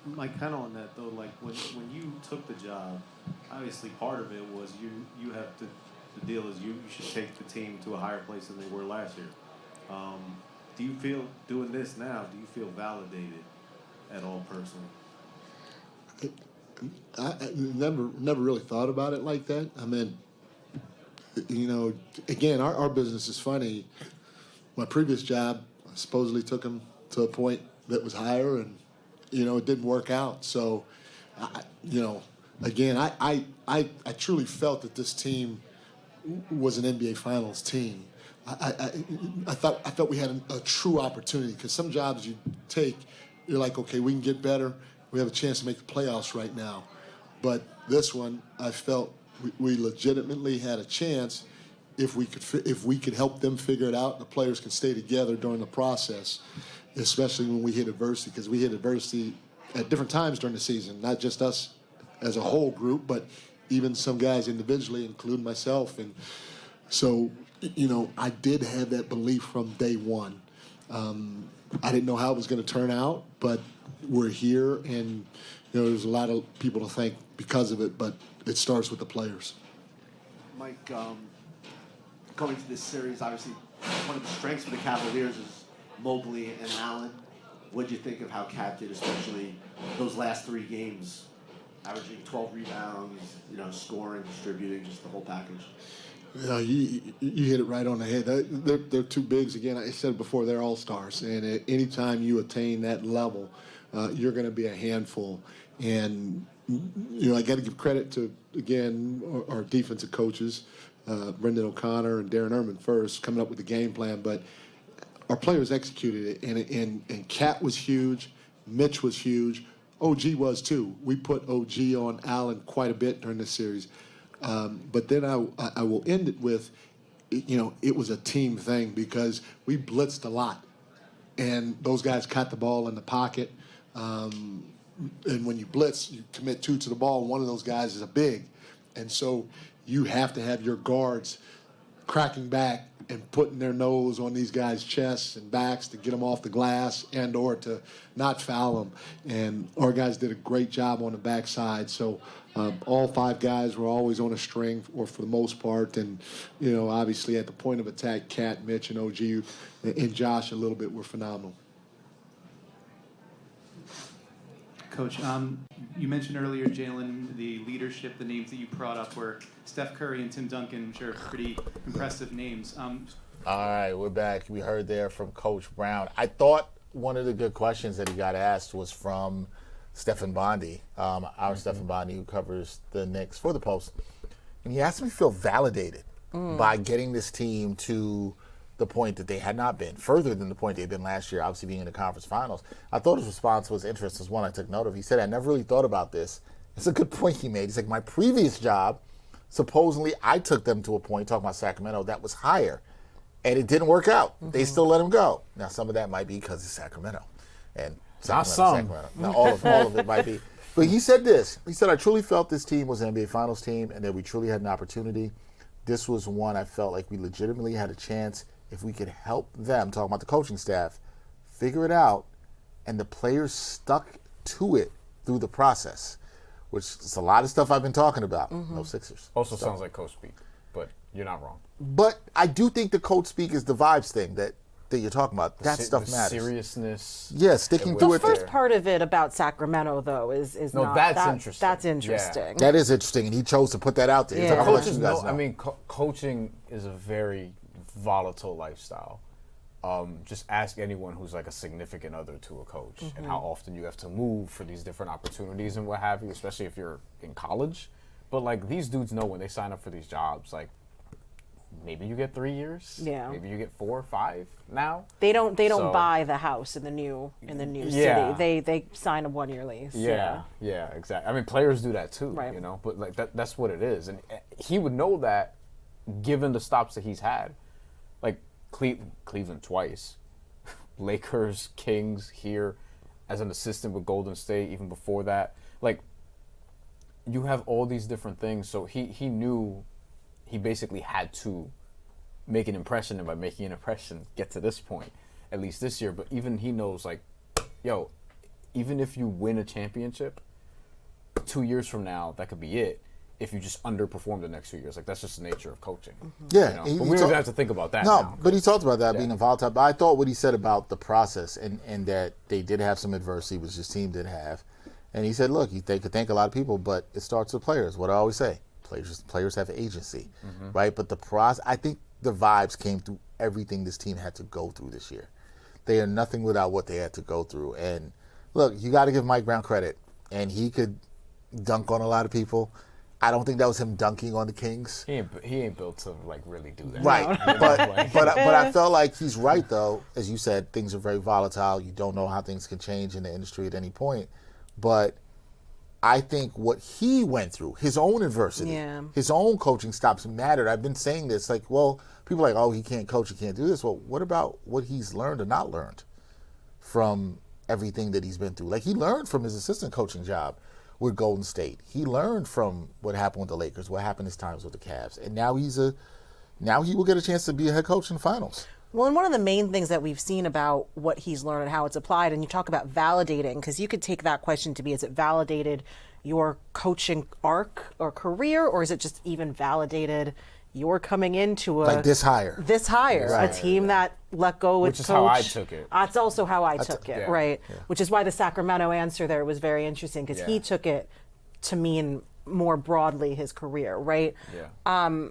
Mike, kind of on that though, like when you took the job, obviously part of it was you have to. The deal is you should take the team to a higher place than they were last year. Do you feel doing this now? Do you feel validated at all personally? I never really thought about it like that. I mean, again, our business is funny. My previous job, I supposedly took him to a point that was higher, and it didn't work out. So, again, I truly felt that this team was an NBA Finals team. I thought we had a true opportunity, because some jobs you take, you're like, okay, we can get better. We have a chance to make the playoffs right now. But this one, I felt we legitimately had a chance if we could help them figure it out. The players can stay together during the process, especially when we hit adversity, because we hit adversity at different times during the season, not just us as a whole group, but even some guys individually, including myself. And so, I did have that belief from day one. I didn't know how it was going to turn out, but we're here, and there's a lot of people to thank because of it, but it starts with the players. Mike, going to this series, obviously one of the strengths for the Cavaliers is Mobley and Allen. What did you think of how Cat did, especially those last 3 games? Averaging 12 rebounds, scoring, distributing, just the whole package. You hit it right on the head. They're two bigs. Again, I said before, they're all-stars. And at any time you attain that level, you're going to be a handful. And, I got to give credit to, again, our defensive coaches, Brendan O'Connor and Darren Erman first, coming up with the game plan. But our players executed it. And Cat was huge. Mitch was huge. OG was too. We put OG on Allen quite a bit during this series. But then I will end it with, it was a team thing, because we blitzed a lot. And those guys caught the ball in the pocket. And when you blitz, you commit 2 to the ball, and one of those guys is a big. And so you have to have your guards cracking back and putting their nose on these guys' chests and backs to get them off the glass and or to not foul them. And our guys did a great job on the backside. So all 5 guys were always on a string, or for the most part. And, obviously at the point of attack, Cat, Mitch, and OG, and Josh a little bit were phenomenal. Coach, you mentioned earlier, Jalen, the leadership, the names that you brought up were Steph Curry and Tim Duncan, which are pretty impressive names. All right, we're back. We heard there from Coach Brown. I thought one of the good questions that he got asked was from Stephen Bondi, our Stephen Bondi, who covers the Knicks for the Post. And he asked me to feel validated by getting this team to the point that they had not been, further than the point they'd been last year, obviously being in the conference finals. I thought his response was interesting. It's one I took note of. He said, I never really thought about this. It's a good point he made. He's like, my previous job, supposedly I took them to a point, talking about Sacramento, that was higher. And it didn't work out. They still let him go. Now, some of that might be because it's Sacramento. And Sacramento. Now, all of it might be. But he said this. He said, I truly felt this team was an NBA Finals team and that we truly had an opportunity. This was one I felt like we legitimately had a chance if we could help them, talking about the coaching staff, figure it out, and the players stuck to it through the process, which is a lot of stuff I've been talking about. No Sixers. Also sounds like coach speak, but you're not wrong. But I do think the coach speak is the vibes thing that you're talking about. That stuff matters. Seriousness. Yeah, sticking to it. The first part of it about Sacramento, though, is not. That's interesting. That's interesting. Yeah. That is interesting, and he chose to put that out there. Yeah. Coaching is a very volatile lifestyle. Just ask anyone who's like a significant other to a coach and how often you have to move for these different opportunities and what have you, especially if you're in college. But like these dudes know when they sign up for these jobs, like maybe you get 3 years. Yeah. Maybe you get 4 or 5 now. They don't buy the house in the new Yeah. city. They sign a 1-year lease. Yeah, exactly. I mean, players do that too, Right. you know. But like that's what it is, and he would know that, given the stops that he's had, like Cleveland twice, Lakers, Kings here, as an assistant with Golden State, even before that, like you have all these different things. So he knew he basically had to make an impression, and by making an impression, get to this point, at least this year. But even he knows, like, yo, even if you win a championship, 2 years from now, that could be it. If you just underperform the next 2 years, like that's just the nature of coaching. Yeah, you know? But we don't have to think about that. No, now, but he talked about that being a volatile. But I thought what he said about the process and that they did have some adversity, which his team did have. And he said, look, they could thank a lot of people, but it starts with players. What I always say, players have agency, right? But the process, I think the vibes came through everything this team had to go through this year. They are nothing without what they had to go through. And look, you got to give Mike Brown credit, and he could dunk on a lot of people. I don't think that was him dunking on the Kings. He ain't built to like really do that. Right, but I felt like he's right though. As you said, things are very volatile. You don't know how things can change in the industry at any point. But I think what he went through, his own adversity, his own coaching stops mattered. I've been saying this, like, well, people are like, oh, he can't coach, he can't do this. Well, what about what he's learned or not learned from everything that he's been through? Like, he learned from his assistant coaching job with Golden State. He learned from what happened with the Lakers, what happened his times with the Cavs, and now he will get a chance to be a head coach in the finals. Well, and one of the main things that we've seen about what he's learned and how it's applied, and you talk about validating, because you could take that question to be, is it validated your coaching arc or career, or is it just even validated you're coming into like this hire, right. A team that let go its coach. Which is coach. how I took it. That's also how I took it, right? Yeah. Which is why the Sacramento answer there was very interesting, because he took it to mean more broadly his career, right? Yeah.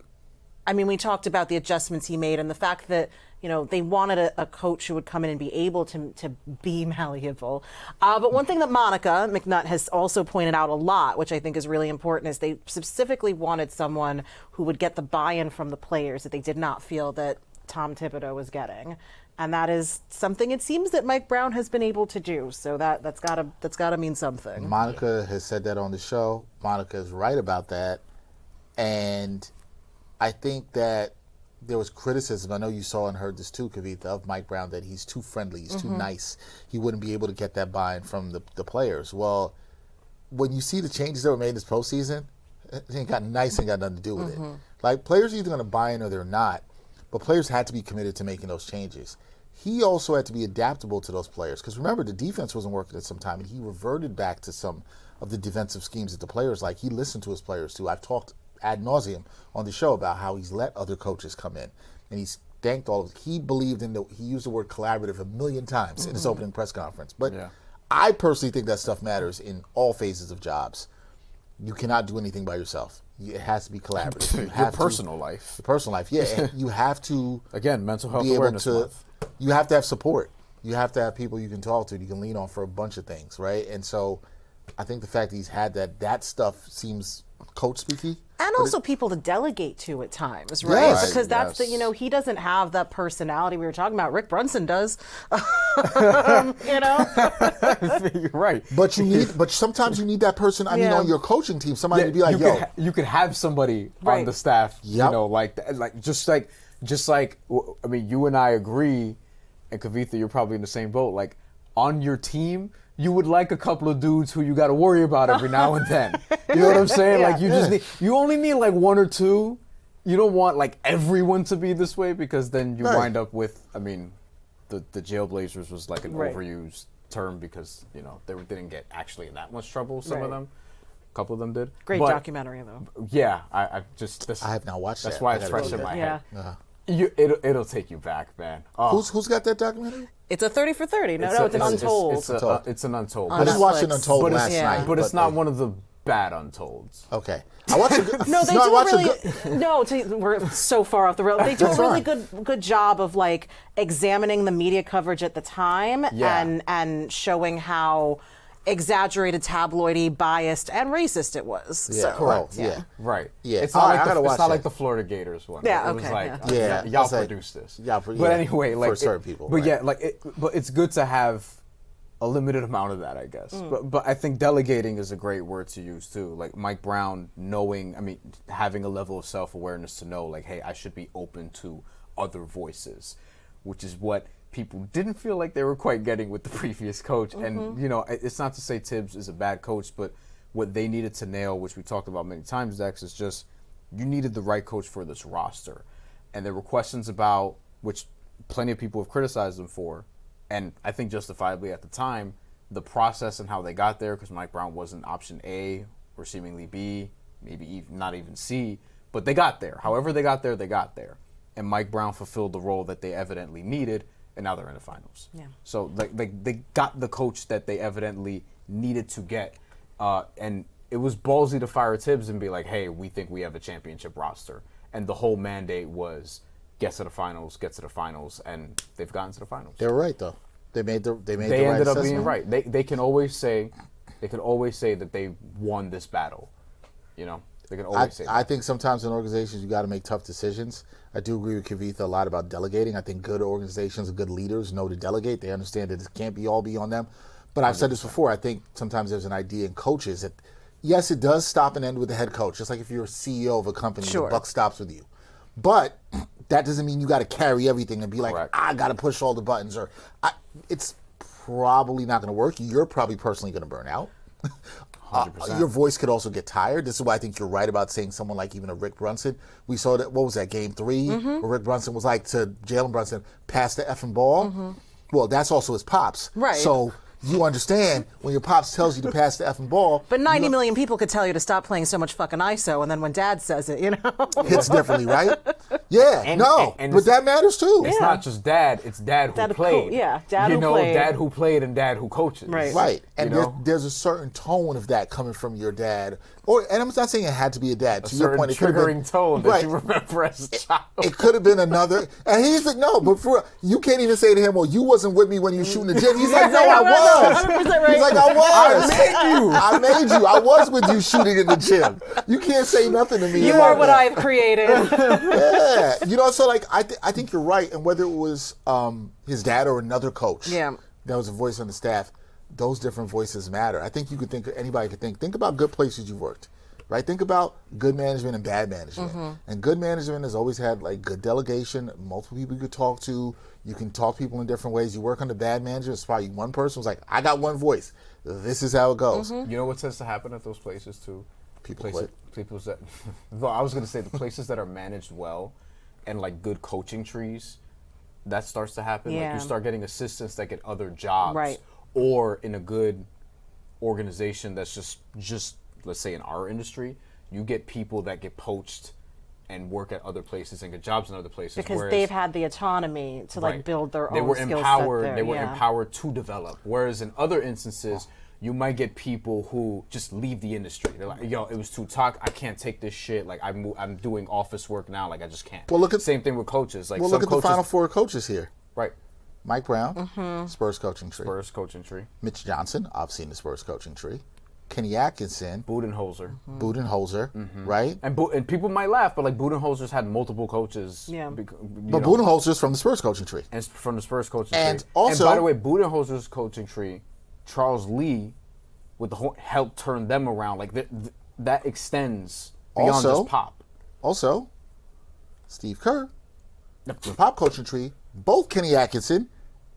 I mean, we talked about the adjustments he made and the fact that, you know, they wanted a coach who would come in and be able to be malleable. But one thing that Monica McNutt has also pointed out a lot, which I think is really important, is they specifically wanted someone who would get the buy-in from the players that they did not feel that Tom Thibodeau was getting. And that is something it seems that Mike Brown has been able to do. So that's gotta mean something. Monica has said that on the show. Monica is right about that. And I think that there was criticism, I know you saw and heard this too, Kavitha, of Mike Brown, that he's too friendly, he's too nice. He wouldn't be able to get that buy-in from the players. Well, when you see the changes that were made this postseason, it ain't got nothing to do with it. Like, players are either going to buy in or they're not, but players had to be committed to making those changes. He also had to be adaptable to those players, because remember, the defense wasn't working at some time, and he reverted back to some of the defensive schemes that the players like. He listened to his players too. I've talked ad nauseum on the show about how he's let other coaches come in, and he's thanked all of it. He believed in he used the word collaborative a million times in his opening press conference. But I personally think that stuff matters in all phases of jobs. You cannot do anything by yourself. It has to be collaborative. Your personal life. Yeah. And you have to again, mental health be awareness able to. month. You have to have support. You have to have people you can talk to, you can lean on for a bunch of things, right? And so, I think the fact that he's had that stuff seems coach speaky. And also people to delegate to at times, right? Yes. Because that's he doesn't have that personality we were talking about. Rick Brunson does. You know? You're right. But sometimes you need that person, on your coaching team, somebody to be like, you could have somebody on the staff, you know, just like I mean, you and I agree, and Kavitha, you're probably in the same boat, like on your team, you would like a couple of dudes who you got to worry about every now and then. You know what I'm saying? Like you only need like one or two. You don't want like everyone to be this way, because then you wind up with, I mean, the Jailblazers was like an overused term, because, you know, they didn't get actually in that much trouble. Some of them, a couple of them did. Great documentary though. Yeah, I have not watched that's that. That's why it's fresh in my head. Uh-huh. It'll take you back, man. Oh. Who's got that documentary? It's a 30 for 30. No, it's an Untold. It's an Untold. I was watching Untold last night. But it's not one of the bad Untolds. Okay. I watched a No, they do a really we're so far off the road. They do a really good job of like examining the media coverage at the time and showing how exaggerated, tabloidy, biased, and racist it was. Yeah, so, correct. yeah. Yeah. Right. Yeah. It's not, it's not like the Florida Gators one. Yeah, It was okay, like, yeah. y'all It's like- produced this. But anyway, like for certain people. But right. yeah, but it's good to have a limited amount of that, I guess. But I think delegating is a great word to use too. Like Mike Brown having a level of self-awareness to know, like, hey, I should be open to other voices, which is what people didn't feel like they were quite getting with the previous coach. And, it's not to say Tibbs is a bad coach, but what they needed to nail, which we talked about many times, Dex, is just you needed the right coach for this roster. And there were questions about, which plenty of people have criticized them for, and I think justifiably at the time, the process and how they got there, because Mike Brown wasn't option A or seemingly B, maybe even, not even C, but they got there. However they got there, they got there. And Mike Brown fulfilled the role that they evidently needed, and now they're in the finals. Yeah. So they got the coach that they evidently needed to get. And it was ballsy to fire Tibbs and be like, hey, we think we have a championship roster. And the whole mandate was get to the finals, and they've gotten to the finals. They were right though. They ended up assessment. Being right. They can always say that they won this battle. They can always say that. I think sometimes in organizations you got to make tough decisions. I do agree with Kavitha a lot about delegating. I think good organizations and good leaders know to delegate. They understand that it can't all be on them. But I've 100%. Said this before. I think sometimes there's an idea in coaches that, yes, it does stop and end with the head coach. Just like if you're a CEO of a company, the buck stops with you. But that doesn't mean you got to carry everything and be like, I got to push all the buttons. It's probably not going to work. You're probably personally going to burn out. 100%. Your voice could also get tired. This is why I think you're right about saying someone like even a Rick Brunson. We saw that, what was that, game 3? Where Rick Brunson was like to Jalen Brunson, pass the effing ball. Well, that's also his pops. Right. So you understand when your pops tells you to pass the effing ball. But 90 million people could tell you to stop playing so much fucking ISO, and then when Dad says it, hits differently, right? Yeah, and but that matters too. It's not just Dad; it's Dad who played. Dad who played. Dad who played and Dad who coaches. Right. And there's a certain tone of that coming from your dad. And I'm not saying it had to be a dad. To your point, it could have been tone that you remember as a child. It could have been another. And he's like, no, but you can't even say to him, well, you wasn't with me when you were shooting the gym. He's like, no, I was. 100% right. He's like, I was. I made you. I was with you shooting in the gym. You can't say nothing to me. You are what I've created. Yeah. So like, I think you're right. And whether it was his dad or another coach that was a voice on the staff, those different voices matter. I think anybody could think about good places you've worked, right? Think about good management and bad management. And good management has always had like good delegation, multiple people you could talk to. You can talk to people in different ways. You work under bad management, it's probably one person who's like, I got one voice. This is how it goes. You know what tends to happen at those places too? People quit. Well, I was going to say the places that are managed well and like good coaching trees, that starts to happen. Like you start getting assistants that get other jobs. Right. Or in a good organization that's just let's say in our industry, you get people that get poached and work at other places and get jobs in other places because they've had the autonomy to like build their own skill set. They were empowered to develop. Whereas in other instances, you might get people who just leave the industry. They're like, yo, it was too toxic. I can't take this shit. Like I'm doing office work now. Like I just can't. Well, same thing with coaches. Like look at the Final Four coaches here. Right. Mike Brown, Spurs coaching tree. Mitch Johnson, obviously in the Spurs coaching tree. Kenny Atkinson. Budenholzer. Right? And people might laugh, but like Budenholzer's had multiple coaches. Yeah. But Budenholzer's from the Spurs coaching tree. And from the Spurs coaching tree. And by the way, Budenholzer's coaching tree, Charles Lee, with the whole help turn them around. Like that extends beyond just Pop. Also, Steve Kerr, the Pop coaching tree, both Kenny Atkinson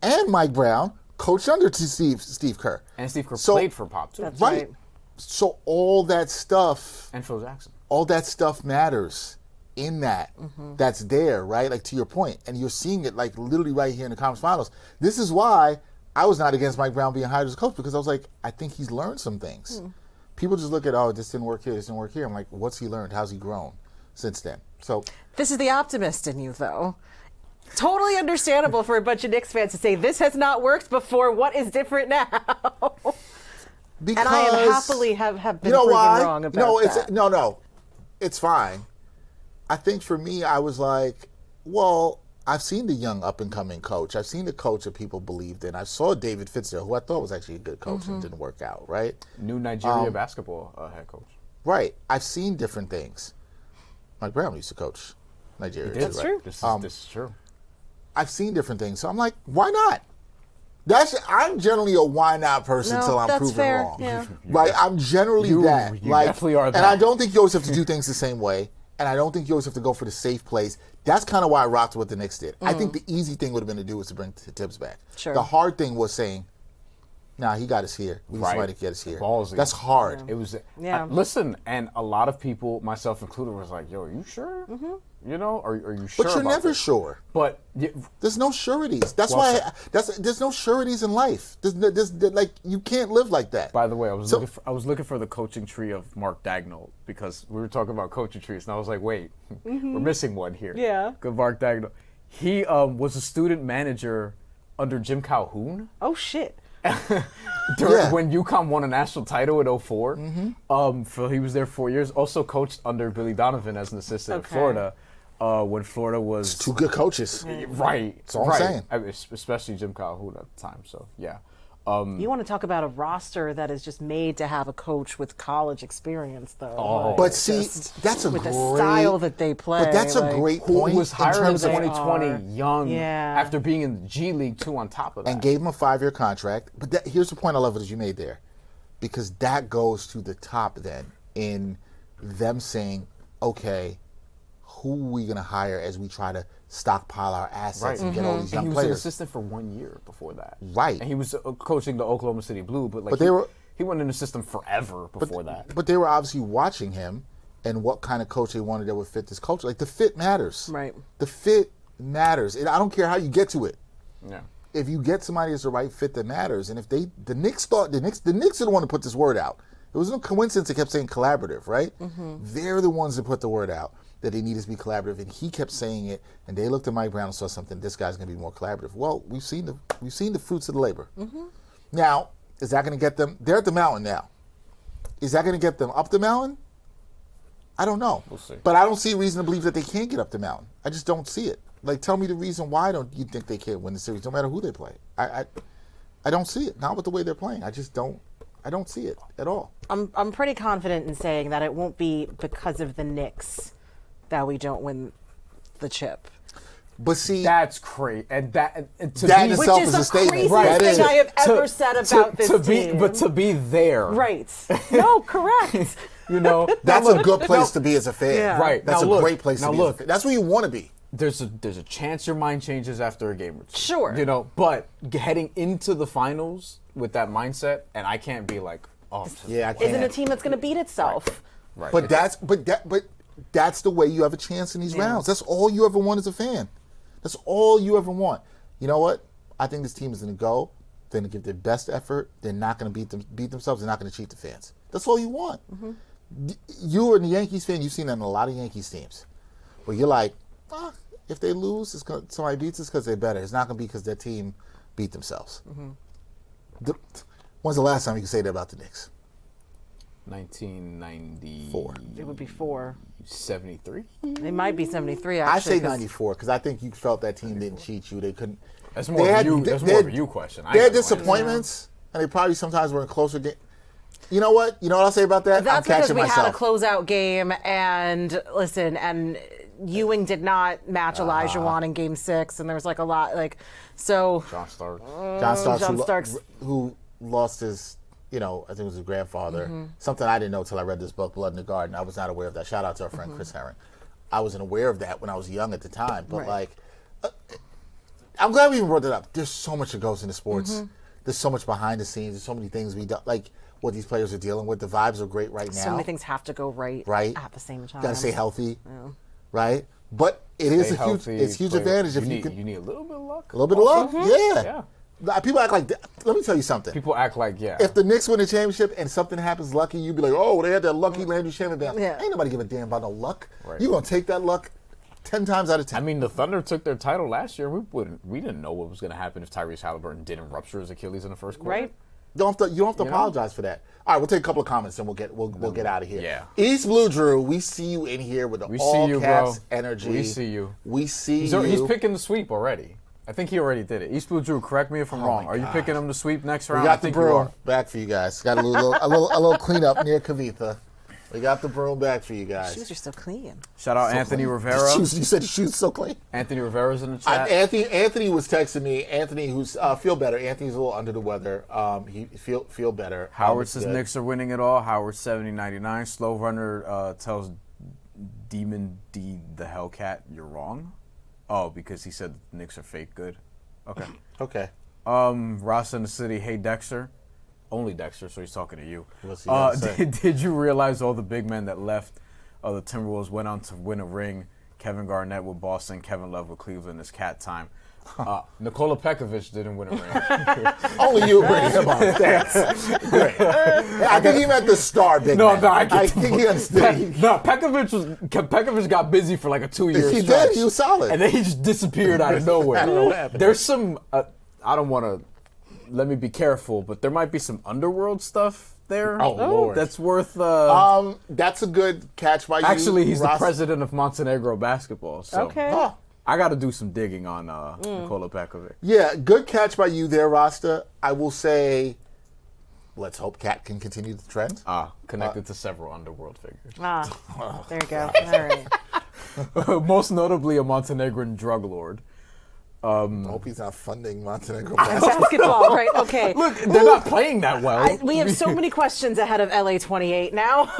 and Mike Brown coached under Steve Kerr. And Steve Kerr played for Pop, too. That's right. So all that stuff... And Phil Jackson. All that stuff matters in that. That's there, right? Like, to your point. And you're seeing it, like, literally right here in the conference finals. This is why I was not against Mike Brown being hired as a coach, because I was like, I think he's learned some things. People just look at, this didn't work here, this didn't work here. I'm like, what's he learned? How's he grown since then? So this is the optimist in you, though. Totally understandable for a bunch of Knicks fans to say this has not worked before. What is different now? Because, and I am happily have been proven wrong about that. No, it's fine. I think for me, I was like, well, I've seen the young up-and-coming coach. I've seen the coach that people believed in. I saw David Fitzgerald, who I thought was actually a good coach and didn't work out, right? New Nigeria basketball head coach. Right. I've seen different things. Mike Brown used to coach Nigeria. That's true. This is true. I've seen different things. So I'm like, why not? I'm generally a why not person until I'm proven fair. wrong. Yeah. Right? I'm generally that. You definitely are that. And I don't think you always have to do things the same way. And I don't think you always have to go for the safe plays. That's kind of why I rocked what the Knicks did. I think the easy thing would have been to do was to bring Tibbs back. Sure. The hard thing was saying, nah, he got us here. We need somebody to get us here. Ballsy. That's hard. It was. Yeah. Listen, and a lot of people, myself included, was like, "Yo, are you sure? You know, are you sure?" But you're about never this? sure. But There's no sureties. That's Well why there's no sureties in life. There's like you can't live like that. by the way, I was looking for the coaching tree of Mark Dagnall because we were talking about coaching trees, and I was like, wait, we're missing one here. Yeah. Good, Mark Dagnall. He was a student manager under Jim Calhoun. Oh shit. When UConn won a national title in 04. He was there 4 years. Also coached under Billy Donovan as an assistant at Florida. When Florida was Two good coaches. right. That's all I'm saying. I mean, especially Jim Calhoun at the time. So yeah. You want to talk about a roster that is just made to have a coach with college experience, though. Oh. Like, But see, just that's a with great the style that they play. But that's like, a great Who point was in hired in terms of 2020, young, Yeah. after being in the G League too. On top of that, and gave him a 5-year contract. But here's the point I love that you made there, because that goes to the top then in them saying, okay, who are we going to hire as we try to stockpile our assets and get all these and young he was an players? assistant for 1 year before that. Right. And he was coaching the Oklahoma City Blue, but he went in the system forever before that. But they were obviously watching him and what kind of coach they wanted that would fit this culture. Like the fit matters. Right. The fit matters. And I don't care how you get to it. Yeah. If you get somebody that's the right fit, that matters. And if the Knicks are the one to put this word out. It was no coincidence they kept saying collaborative, right? They're the ones that put the word out that they need to be collaborative, and he kept saying it. And they looked at Mike Brown and saw something. This guy's going to be more collaborative. Well, we've seen the fruits of the labor. Now, is that going to get them? They're at the mountain now. Is that going to get them up the mountain? I don't know. We'll see. But I don't see a reason to believe that they can't get up the mountain. I just don't see it. Like, tell me the reason why don't you think they can't win the series, no matter who they play. I don't see it. Not with the way they're playing. I just don't. I don't see it at all. I'm pretty confident in saying that it won't be because of the Knicks that we don't win the chip. But see, That's great, and that and to that in be, itself Which is is a the statement. craziest That thing is. I have ever said about this team. But to be there, Right. No, correct. You know, That's a good place to be as a fan. Yeah. Right. That's Now a look, great place to now be. look. As a fan. That's where you want to be. There's a chance your mind changes after a game or two. Sure. You know, but heading into the finals with that mindset, and I can't be like, oh, Yeah, I can't. Isn't a team that's going to beat itself. right. But that's the way you have a chance in these rounds. That's all you ever want as a fan. That's all you ever want. You know what? I think this team is going to go. They're going to give their best effort. They're not going to beat themselves. They're not going to cheat the fans. That's all you want. You are a Yankees fan. You've seen that in a lot of Yankees teams, where you're like, if they lose, somebody beats us because they're better. It's not going to be because their team beat themselves. When's the last time you could say that about the Knicks? 1994. It would be 4. 73. It might be 73, actually. I say 'cause 94 because I think you felt that team didn't cheat you. They couldn't. That's more of a you question. They had disappointments, and they probably sometimes were in closer games. You know what? You know what I'll say about that? That's I'm because catching we myself. had a closeout game, and listen, and Ewing did not match Elijah Wan in Game 6, and there was like a lot, like, so. John Starks. John Starks, Starks. who lost his, I think it was his grandfather. Something I didn't know until I read this book, Blood in the Garden. I was not aware of that. Shout out to our friend Chris Herron. I wasn't aware of that when I was young at the time, but Right. I'm glad we even brought that up. There's so much that goes into sports. There's so much behind the scenes. There's so many things we do, like what these players are dealing with. The vibes are great right now. So many things have to go right at the same time. Got to stay healthy, right? But it is a huge advantage if you can. You need a little bit of luck. A little bit of luck, Yeah. People act like. Let me tell you something. People act like, yeah. If the Knicks win a championship and something happens lucky, you'd be like, oh, they had that lucky Landry Shamet down. Yeah. Ain't nobody give a damn about no luck. Right. You're gonna take that luck 10 times out of 10. I mean, the Thunder took their title last year. We didn't know what was going to happen if Tyrese Halliburton didn't rupture his Achilles in the first quarter. Right. You don't have to apologize for that. All right, we'll take a couple of comments and we'll get out of here. Yeah. East Blue Drew, we see you in here with the all caps energy. We see you. We see you. He's picking the sweep already. I think he already did it. East Blue Drew, correct me if I'm wrong. Are you picking him to sweep next round? We got the broom back for you guys. Got a little cleanup near Kavitha. We got the broom back for you guys. Shoes are so clean. Shout out Anthony Rivera. You said the shoes so clean. Anthony Rivera's in the chat. Anthony was texting me. Anthony, who's feel better. Anthony's a little under the weather. He feel better. Howard says Knicks are winning it all. Howard 70-99. Slow Runner tells Demon D the Hellcat you're wrong. Oh, because he said the Knicks are fake good. Okay. Okay. Ross in the city. Hey Dexter. Only Dexter, so he's talking to you. Did you realize all the big men that left the Timberwolves went on to win a ring? Kevin Garnett with Boston, Kevin Love with Cleveland. It's cat time. Nikola Pekovic didn't win a ring. Only you bring him on. That's great. I think he meant the star big man. No, I think he understood. Pekovic got busy for like a 2-year He stretch. did. He was solid. And then he just disappeared out of nowhere. I don't know what happened. There's some, I don't want to, let me be careful, but there might be some underworld stuff there. Oh, Lord. That's worth... that's a good catch by you. Actually, he's Ross. the president of Montenegro basketball. So Okay. I got to do some digging on Nikola Pekovic. Yeah, good catch by you there, Rasta. I will say, let's hope Cat can continue the trend. Connected to several underworld figures. There you go. All right. Most notably a Montenegrin drug lord. I hope he's not funding Montenegro basketball. Basketball, right? Okay. Look, they're not playing that well. We have so many questions ahead of LA 28 now.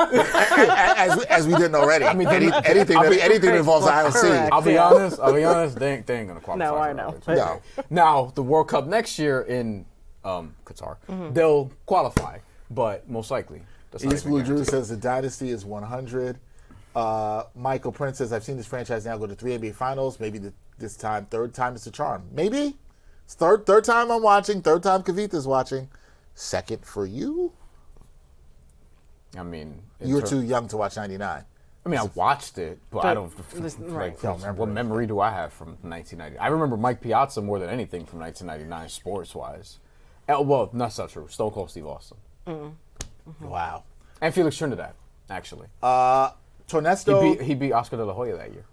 as we didn't already. I mean, anything that involves IOC. Correct. I'll be honest. They ain't gonna qualify. No, I for know. LA. No. Now the World Cup next year in Qatar, they'll qualify, but most likely. That's not East even Blue Drew guaranteed. says the dynasty is 100. Michael Prince says, I've seen this franchise now go to 3 NBA Finals. Maybe this time, third time is the charm. Maybe. It's third time I'm watching. Third time Kavitha's watching. Second for you? I mean, You were too young to watch 99. I mean, I watched it, but I don't. right. What memory do I have from 1990? I remember Mike Piazza more than anything from 1999, sports-wise. Well, that's not true. Stone Cold Steve Austin. Wow. And Felix Trinidad, actually. Tornesto. He beat Oscar De La Hoya that year.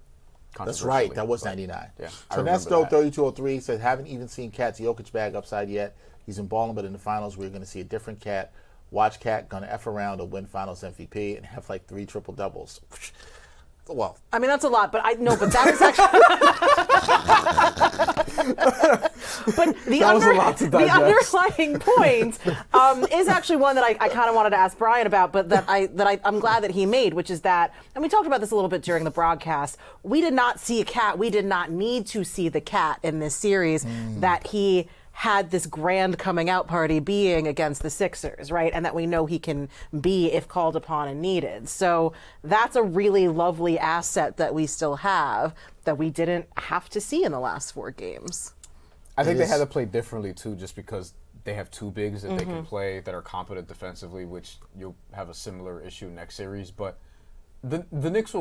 That's right. That was 99. Yeah, I remember Tornesto that. 3203 says, haven't even seen Cat's Jokic bag upside yet. He's in balling, but in the finals, we're going to see a different Cat. Watch Cat gonna F around or win Finals MVP and have like 3 triple doubles. Well, I mean, that's a lot, but that is actually. But the underlying point is actually one that I kind of wanted to ask Bryan about, but I'm glad that he made, which is that, and we talked about this a little bit during the broadcast. We did not see a Cat. We did not need to see the Cat in this series that he had this grand coming out party being against the Sixers, right? And that we know he can be if called upon and needed. So that's a really lovely asset that we still have that we didn't have to see in the last 4 games. I think they had to play differently too, just because they have 2 bigs that they can play that are competent defensively, which you'll have a similar issue next series. But the Knicks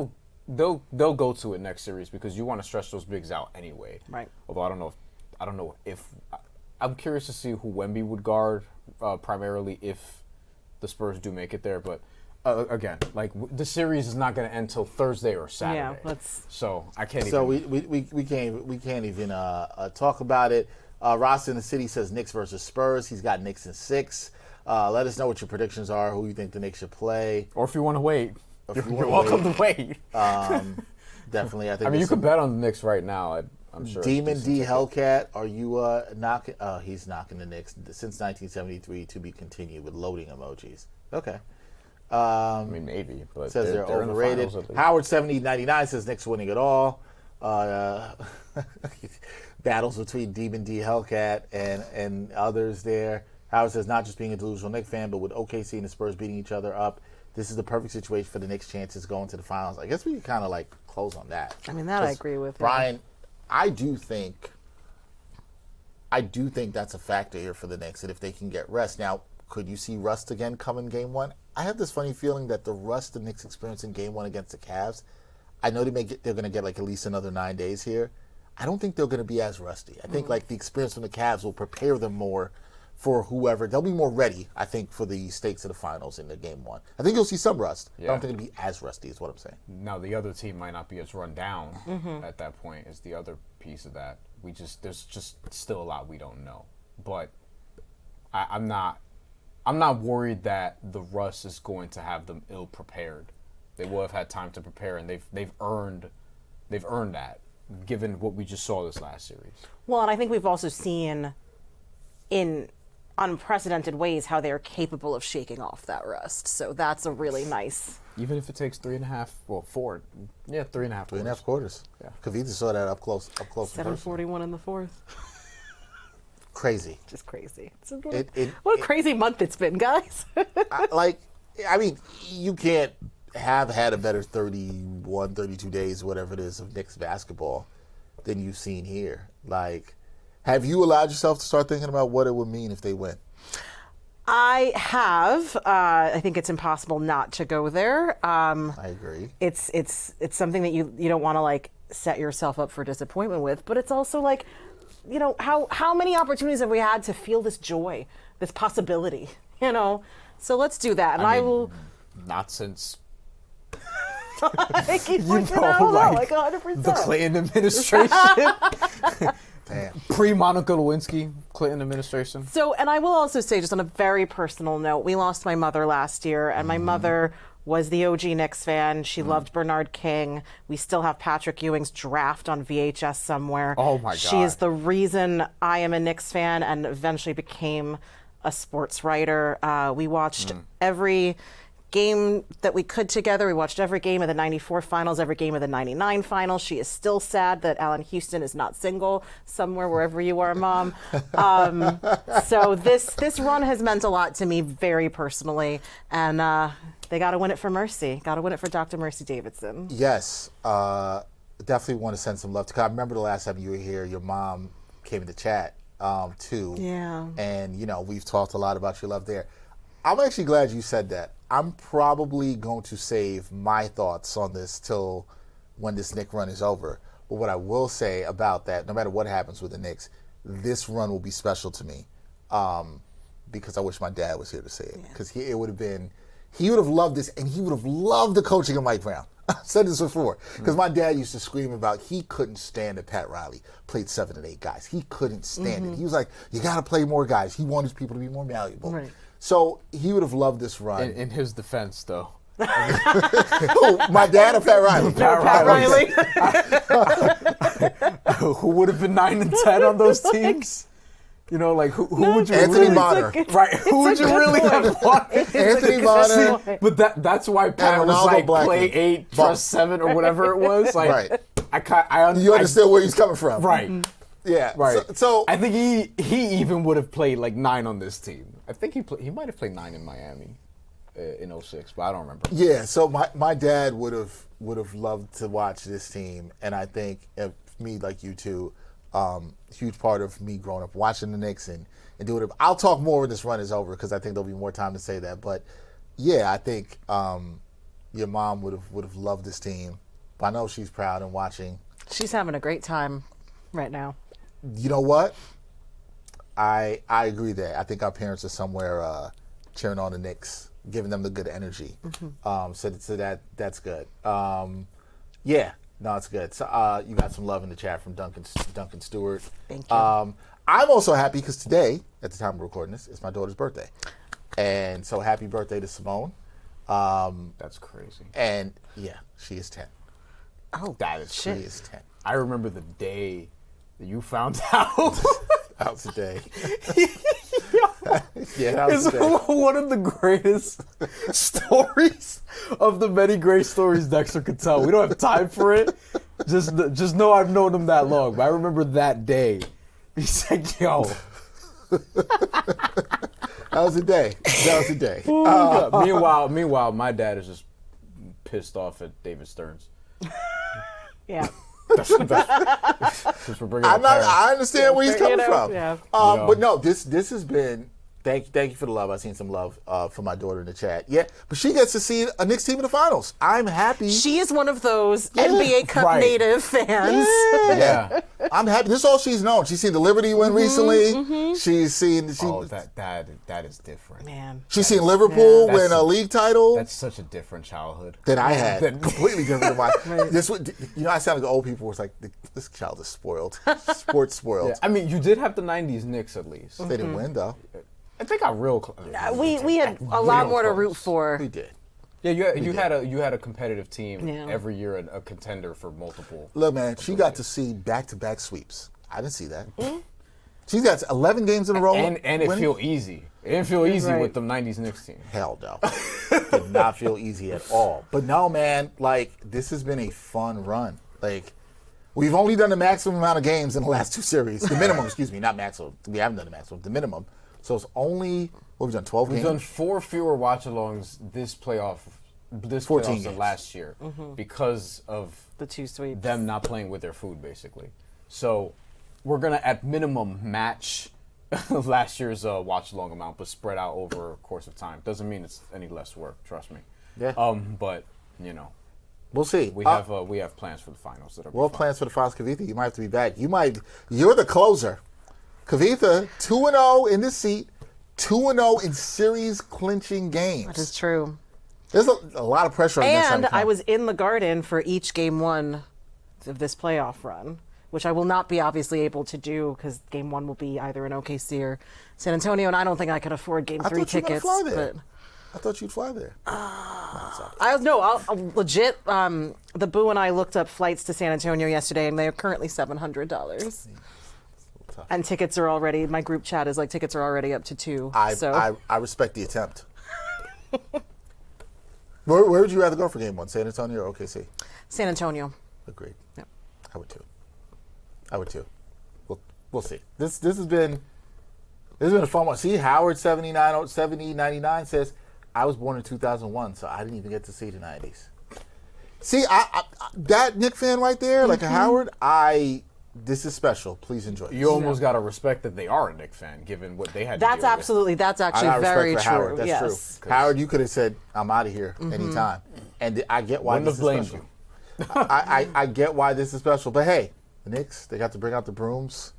they'll go to it next series because you want to stretch those bigs out anyway. Right. Although I don't know if I'm curious to see who Wemby would guard primarily if the Spurs do make it there. But again, like the series is not going to end till Thursday or Saturday. Yeah, so I can't. So we can't even talk about it. Ross in the city says Knicks versus Spurs. He's got Knicks in 6. Let us know what your predictions are. Who you think the Knicks should play, or if you want to wait, you're welcome to wait. Definitely, I think. I mean, you could bet on the Knicks right now. I'm sure. Demon D Hellcat, are you knocking? He's knocking the Knicks since 1973 to be continued with loading emojis. Okay. I mean, maybe, but says they're overrated. In the finals, Howard 7099 says Knicks winning it all. Battles between Demon D Hellcat and others there. Howard says not just being a delusional Knicks fan, but with OKC and the Spurs beating each other up, this is the perfect situation for the Knicks' chances going to the finals. I guess we can kind of like close on that. I mean, that I agree with. Bryan, I do think that's a factor here for the Knicks, and if they can get rest. Now, could you see rust again come in Game 1? I have this funny feeling that the rust the Knicks experience in Game 1 against the Cavs, I know they're going to get like at least another 9 days here. I don't think they're going to be as rusty. I think like the experience from the Cavs will prepare them more for whoever. They'll be more ready, I think, for the stakes of the finals in the game one. I think you'll see some rust. I don't think it'll be as rusty, is what I'm saying. Now, the other team might not be as run down at that point, is the other piece of that. There's just still a lot we don't know. But I'm not worried that the rust is going to have them ill prepared. They will have had time to prepare, and they've earned that, given what we just saw this last series. Well, and I think we've also seen in unprecedented ways how they're capable of shaking off that rust. So that's a really nice. Even if it takes 3.5, well, 4, 3.5 quarters. 3.5 quarters. Yeah. Kavitha saw that up close. 7:41 in the fourth. Crazy. Just crazy. What a crazy month it's been, guys. You can't have had a better 31, 32 days, whatever it is, of Knicks basketball than you've seen here. Like, have you allowed yourself to start thinking about what it would mean if they win? I have. I think it's impossible not to go there. I agree. It's something that you don't want to like set yourself up for disappointment with, but it's also like, you know, how many opportunities have we had to feel this joy, this possibility, you know? So let's do that. And I will. Not since. I keep looking out loud, like 100%. The Clinton administration. Damn. Pre-Monica Lewinsky, Clinton administration. So, and I will also say, just on a very personal note, we lost my mother last year, and my mother was the OG Knicks fan. She loved Bernard King. We still have Patrick Ewing's draft on VHS somewhere. Oh, my God. She is the reason I am a Knicks fan and eventually became a sports writer. We watched every game that we could together. We watched every game of the 94 finals, every game of the 99 finals. She is still sad that Allen Houston is not single somewhere, wherever you are, Mom. So this run has meant a lot to me very personally. And they got to win it for Mercy. Got to win it for Dr. Mercy Davidson. Yes. Definitely want to send some love to. I remember the last time you were here, your mom came in the chat too. Yeah. And, you know, we've talked a lot about your love there. I'm actually glad you said that. I'm probably going to save my thoughts on this till when this Knicks run is over. But what I will say about that, no matter what happens with the Knicks, this run will be special to me because I wish my dad was here to say it. Because he would have loved this, and he would have loved the coaching of Mike Brown. I've said this before. Because my dad used to scream about he couldn't stand that Pat Riley played 7 and 8 guys. He couldn't stand it. He was like, you got to play more guys. He wanted people to be more malleable. Right. So he would have loved this run. In his defense, though. Who, my dad or Pat Riley? Pat Riley. Who would have been 9 and 10 on those teams? You know, like who would you Anthony really Bonner. Right? Who would you really have wanted? Anthony Bonner. But that's why Pat was like play 8, trust 7, or whatever it was. Like, right. You understood where he's coming from. Right. Yeah. Right. So I think he even would have played like 9 on this team. I think he might have played 9 in Miami in 06, but I don't remember. Yeah. So my dad would have loved to watch this team, and I think me, like you too, huge part of me growing up watching the Knicks and doing it. I'll talk more when this run is over because I think there'll be more time to say that. But yeah, I think your mom would have loved this team. But I know she's proud and watching. She's having a great time right now. You know what? I agree there. I think our parents are somewhere cheering on the Knicks, giving them the good energy. So that's good. Yeah, no, it's good. So you got some love in the chat from Duncan Stewart. Thank you. I'm also happy because today, at the time of recording this, it's my daughter's birthday, and so happy birthday to Simone. That's crazy. And yeah, she is 10. Oh, that is she is 10. I remember the day that you found out. That was the day. Yeah, that was the day. One of the greatest stories of the many great stories Dexter could tell. We don't have time for it. Just know I've known him that long. But I remember that day. He's like, yo. That was the day. That was the day. Meanwhile, my dad is just pissed off at David Stearns. Yeah. I understand where he's coming from. Yeah. But no, this has been Thank you for the love. I've seen some love from my daughter in the chat. Yeah, but she gets to see a Knicks team in the finals. I'm happy. She is one of those NBA Cup native fans. Yeah. I'm happy. This is all she's known. She's seen the Liberty win recently. She's seen. That is different. Man. She's seen Liverpool win a league title. That's such a different childhood that I had. Completely different than mine. This, I sound like old people. It's like this child is spoiled. Sports spoiled. Yeah. I mean, you did have the '90s Knicks at least. They didn't win though. I think got real close. We had a lot more to root for. We did. Yeah, you had a competitive team every year, a contender for multiple. Look, man, she got to see back-to-back sweeps. I didn't see that. She got 11 games in a row. And it feel easy. It didn't feel easy with the '90s Knicks team. Hell no. Did not feel easy at all. But no, man, like this has been a fun run. Like we've only done the maximum amount of games in the last 2 series. The minimum, excuse me, not maximum. We haven't done the maximum. The minimum. So it's only, what we've done, 12 games? We've done 4 fewer watch-alongs this playoff than last year because of the 2 sweeps. Them not playing with their food, basically. So we're going to, at minimum, match last year's watch-along amount, but spread out over a course of time. Doesn't mean it's any less work, trust me. Yeah. But, you know. We'll see. We have plans for the finals. We'll have plans for the finals, Kavitha. You might have to be back. You're the closer. Kavitha, 2-0 in the seat, 2-0 in series clinching games. That is true. There's a lot of pressure on this. And I was in the Garden for each game 1 of this playoff run, which I will not be obviously able to do because game 1 will be either in OKC or San Antonio, and I don't think I could afford game 3 tickets. I thought you'd fly there. I'll legit. The Boo and I looked up flights to San Antonio yesterday, and they are currently $700. And tickets are already. My group chat is like tickets are already up to 2. I respect the attempt. Where would you rather go for game 1, San Antonio or OKC? San Antonio. Agreed. Yep. I would too. We'll see. This has been a fun one. See, Howard 7099 says, I was born in 2001, so I didn't even get to see the 90s. See, I that Knick fan right there, like a Howard, this is special. Please enjoy this. You almost got to respect that they are a Knicks fan, given what they had to That's actually very true. Howard. That's true. Howard, you could have said, I'm out of here anytime. And I get why this is special. I get why this is special. But hey, the Knicks, they got to bring out the brooms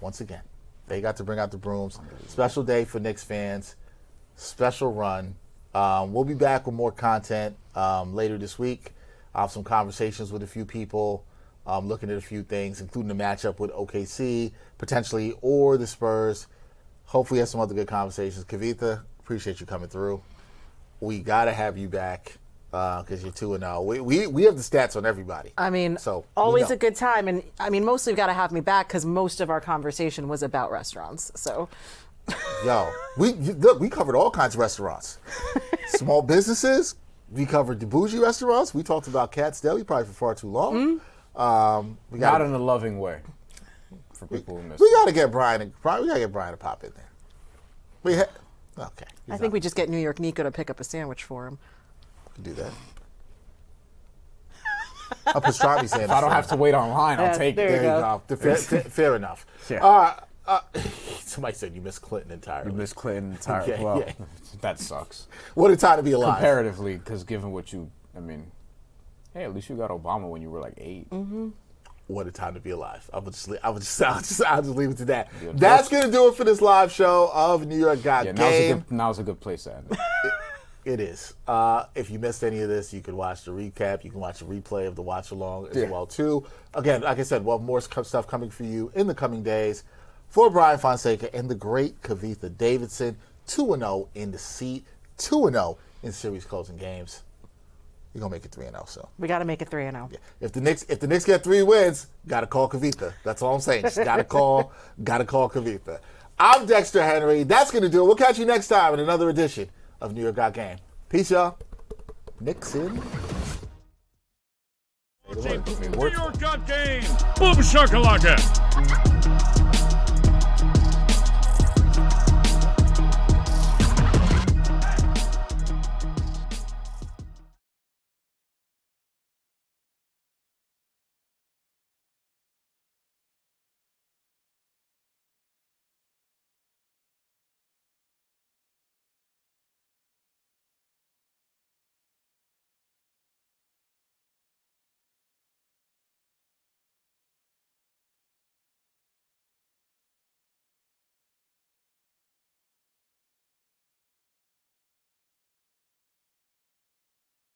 once again. They got to bring out the brooms. Special day for Knicks fans. Special run. We'll be back with more content later this week. I'll have some conversations with a few people. Looking at a few things, including the matchup with OKC, potentially, or the Spurs. Hopefully have some other good conversations. Kavitha, appreciate you coming through. We got to have you back because you're 2-0. We have the stats on everybody. I mean, always a good time. And, I mean, mostly you've got to have me back because most of our conversation was about restaurants. So, yo, we covered all kinds of restaurants. Small businesses. We covered the bougie restaurants. We talked about Cat's Deli probably for far too long. Not in a loving way for people who miss. We got to get Bryan. We got to get Bryan to pop in there. Okay. I think we just get New York Nico to pick up a sandwich for him. We can do that. I'll pastrami sandwich. If I don't have to wait online, I'll take it. There you go. Fair enough. Yeah. Somebody said you miss Clinton entirely. You miss Clinton entirely. That sucks. What a time to be alive. Comparatively, because given hey, at least you got Obama when you were like 8. What a time to be alive. I'll just leave it to that. That's going to do it for this live show of New York Got Game. Now's a good place to end it. It is. If you missed any of this, you can watch the recap. You can watch a replay of the watch along as well too. Again, like I said, we'll have more stuff coming for you in the coming days. For Bryan Fonseca and the great Kavitha Davidson, 2-0 in the seat, 2-0 in series closing games. You're gonna make it 3-0. So we got to make it 3-0. Yeah. If the Knicks get 3 wins, gotta call Kavitha. That's all I'm saying. Just gotta call Kavitha. I'm Dexter Henry. That's gonna do it. We'll catch you next time in another edition of New York Got Game. Peace, y'all. Knicks in. New York Got Game. Boom shakalaka.